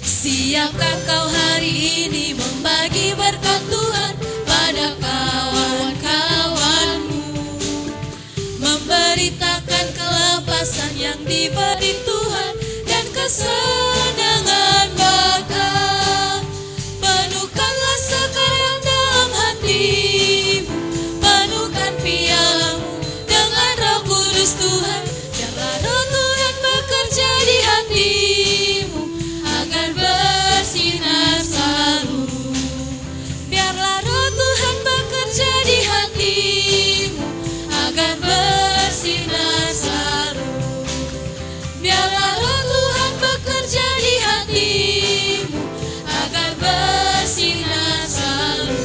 Speaker 4: Siapkah kau hari ini membagi berkat Tuhan pada kawan-kawanmu, memberitakan kelepasan yang diberi Tuhan dan kesenangan bakal. Penuhkanlah sekarang dalam hatimu, penuhkan pialamu dengan Roh Kudus Tuhan. Biarlah Roh Tuhan bekerja di hatimu agar bersinar selalu. Biarlah Roh Tuhan bekerja di hatimu agar bersinar selalu. Biarlah Roh Tuhan bekerja di hatimu agar bersinar selalu.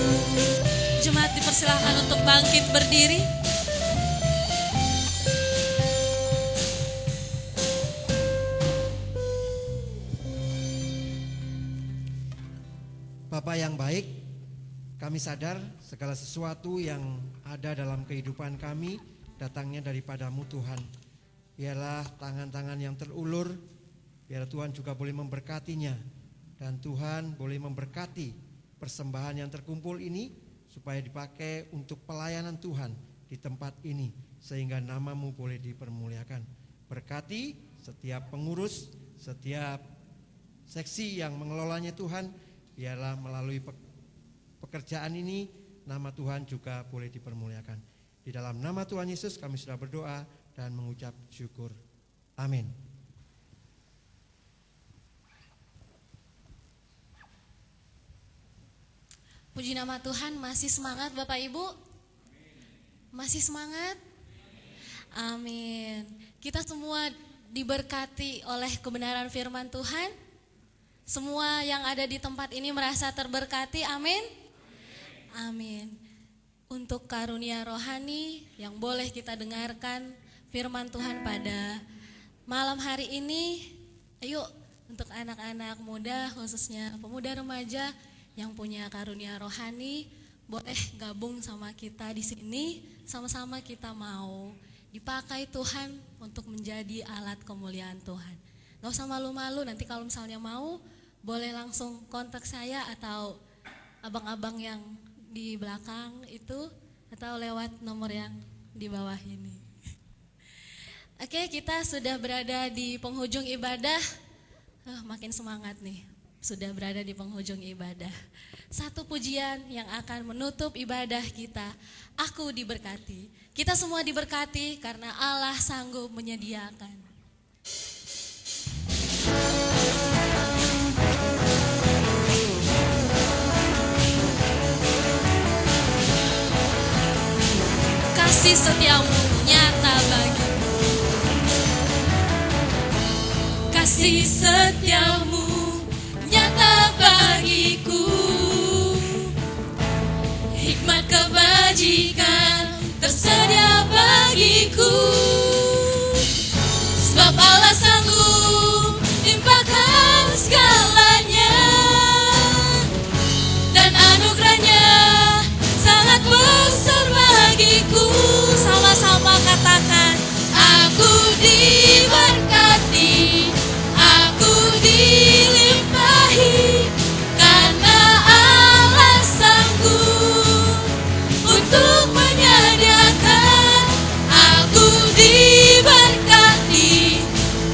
Speaker 4: Jemaat dipersilahkan untuk bangkit berdiri.
Speaker 1: Bapa yang baik, kami sadar segala sesuatu yang ada dalam kehidupan kami datangnya daripadamu Tuhan. Biarlah tangan-tangan yang terulur, biar Tuhan juga boleh memberkatinya. Dan Tuhan boleh memberkati persembahan yang terkumpul ini supaya dipakai untuk pelayanan Tuhan di tempat ini, sehingga namamu boleh dipermuliakan. Berkati setiap pengurus, setiap seksi yang mengelolanya Tuhan. Biarlah melalui pekerjaan ini nama Tuhan juga boleh dipermuliakan. Di dalam nama Tuhan Yesus kami sudah berdoa dan mengucap syukur. Amin.
Speaker 2: Puji nama Tuhan, masih semangat Bapak Ibu? Masih semangat? Amin. Kita semua diberkati oleh kebenaran firman Tuhan. Semua yang ada di tempat ini merasa terberkati, amin? Amin. Untuk karunia rohani yang boleh kita dengarkan firman Tuhan pada malam hari ini, ayo untuk anak-anak muda, khususnya pemuda remaja yang punya karunia rohani, boleh gabung sama kita di sini, sama-sama kita mau dipakai Tuhan untuk menjadi alat kemuliaan Tuhan. Gak usah malu-malu, nanti kalau misalnya mau, boleh langsung kontak saya atau abang-abang yang di belakang itu, atau lewat nomor yang di bawah ini. Oke, kita sudah berada di penghujung ibadah. Makin semangat nih, sudah berada di penghujung ibadah. Satu pujian yang akan menutup ibadah kita, Aku Diberkati. Kita semua diberkati karena Allah sanggup menyediakan. Kasih setiamu nyata bagiku. Kasih setiamu nyata bagiku. Hikmat kebajikan tersedia bagiku. Sebab Allah sanggup limpahkan segalanya. Dan anugerahnya sangat besar bagiku. Sama-sama katakan, aku diberkati, aku dilimpahi, karena Allah sanggup untuk menyediakan. Aku diberkati,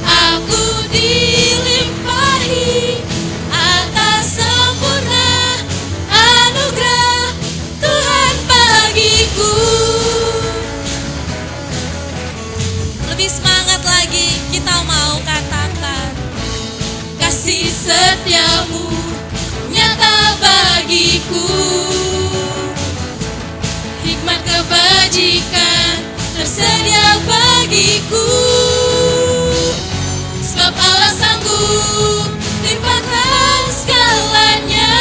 Speaker 2: aku dilimpahi, atas sempurna anugerah Tuhan bagiku. Lebih semangat lagi, kita mau katakan, kasih setiamu nyata bagiku. Hikmat kebajikan tersedia bagiku. Sebab Allah sanggup limpahkan segalanya.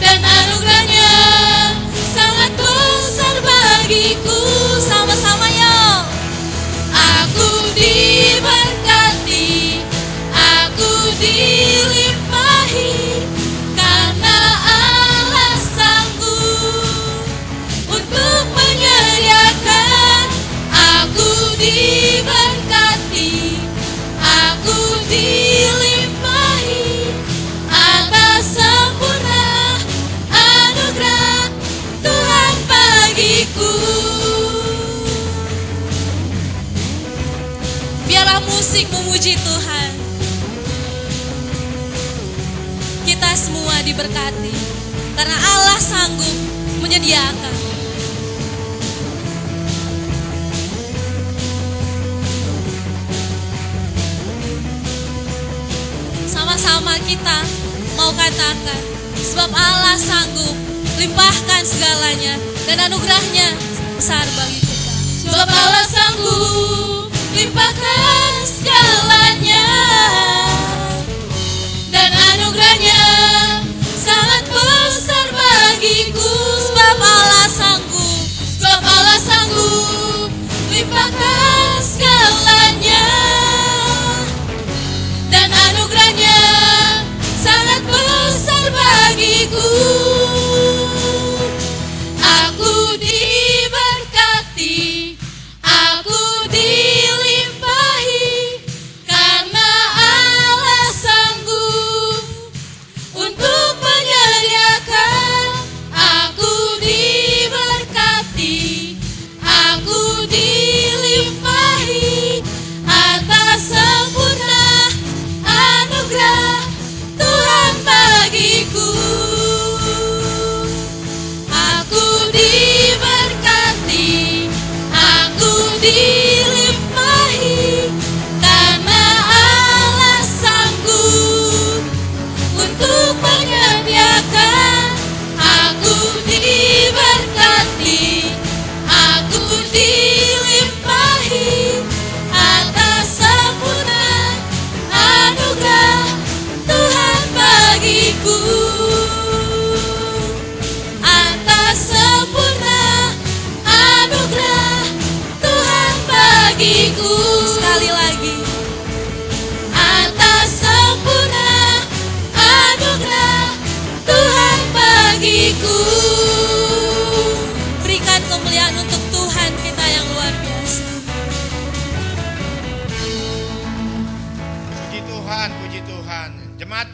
Speaker 2: Dan anugerahnya sangat besar bagiku. Sama-sama yuk. Aku diberkati, aku dilimpahi, karena Allah sanggup untuk menyediakan. Aku diberkati, aku dilimpahi, atas sempurna anugerah Tuhan bagiku. Biarlah musik memuji Tuhan. Kita semua diberkati karena Allah sanggup menyediakan. Sama-sama kita mau katakan, sebab Allah sanggup limpahkan segalanya dan anugerahnya besar bagi kita. Sebab Allah sanggup limpahkan segalanya, dan anugerahnya sangat besar bagiku. Sebab Allah sanggup limpahkan segalanya, dan anugerahnya sangat besar bagiku. Aku diberkati, aku dilimpahi, karena Allah sanggup untuk menyediakan. Aku diberkati, aku dilimpahi, atas sempurna anugerah Tuhan bagiku.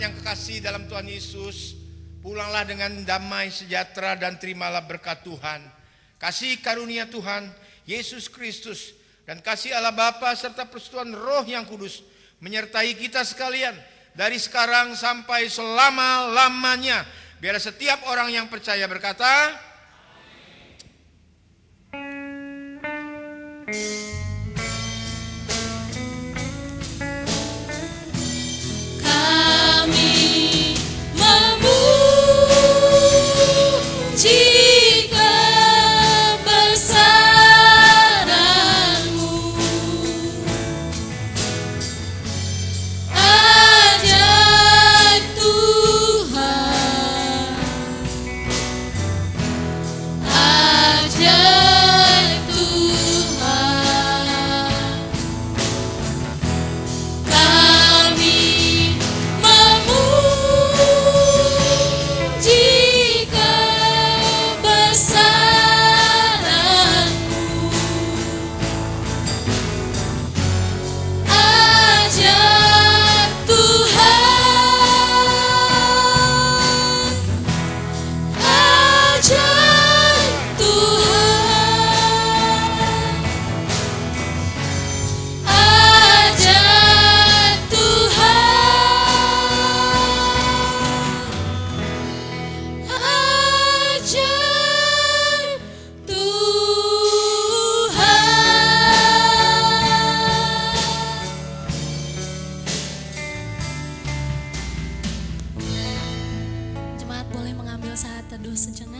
Speaker 3: yang kekasih dalam Tuhan Yesus, pulanglah dengan damai sejahtera dan terimalah berkat Tuhan. Kasih karunia Tuhan Yesus Kristus dan kasih Allah Bapa serta persekutuan Roh yang Kudus menyertai kita sekalian dari sekarang sampai selama-lamanya. Biar setiap orang yang percaya berkata,
Speaker 4: Kami memuji kebesaran-Mu, ajaib Tuhan, ajaib Tuhan. Kami memuji kebesaran-Mu, ajaib Tuhan, ajaib Tuhan, ajaib Tuhan, ajaib Tuhan.
Speaker 2: Jemaat boleh mengambil saat teduh sejenak.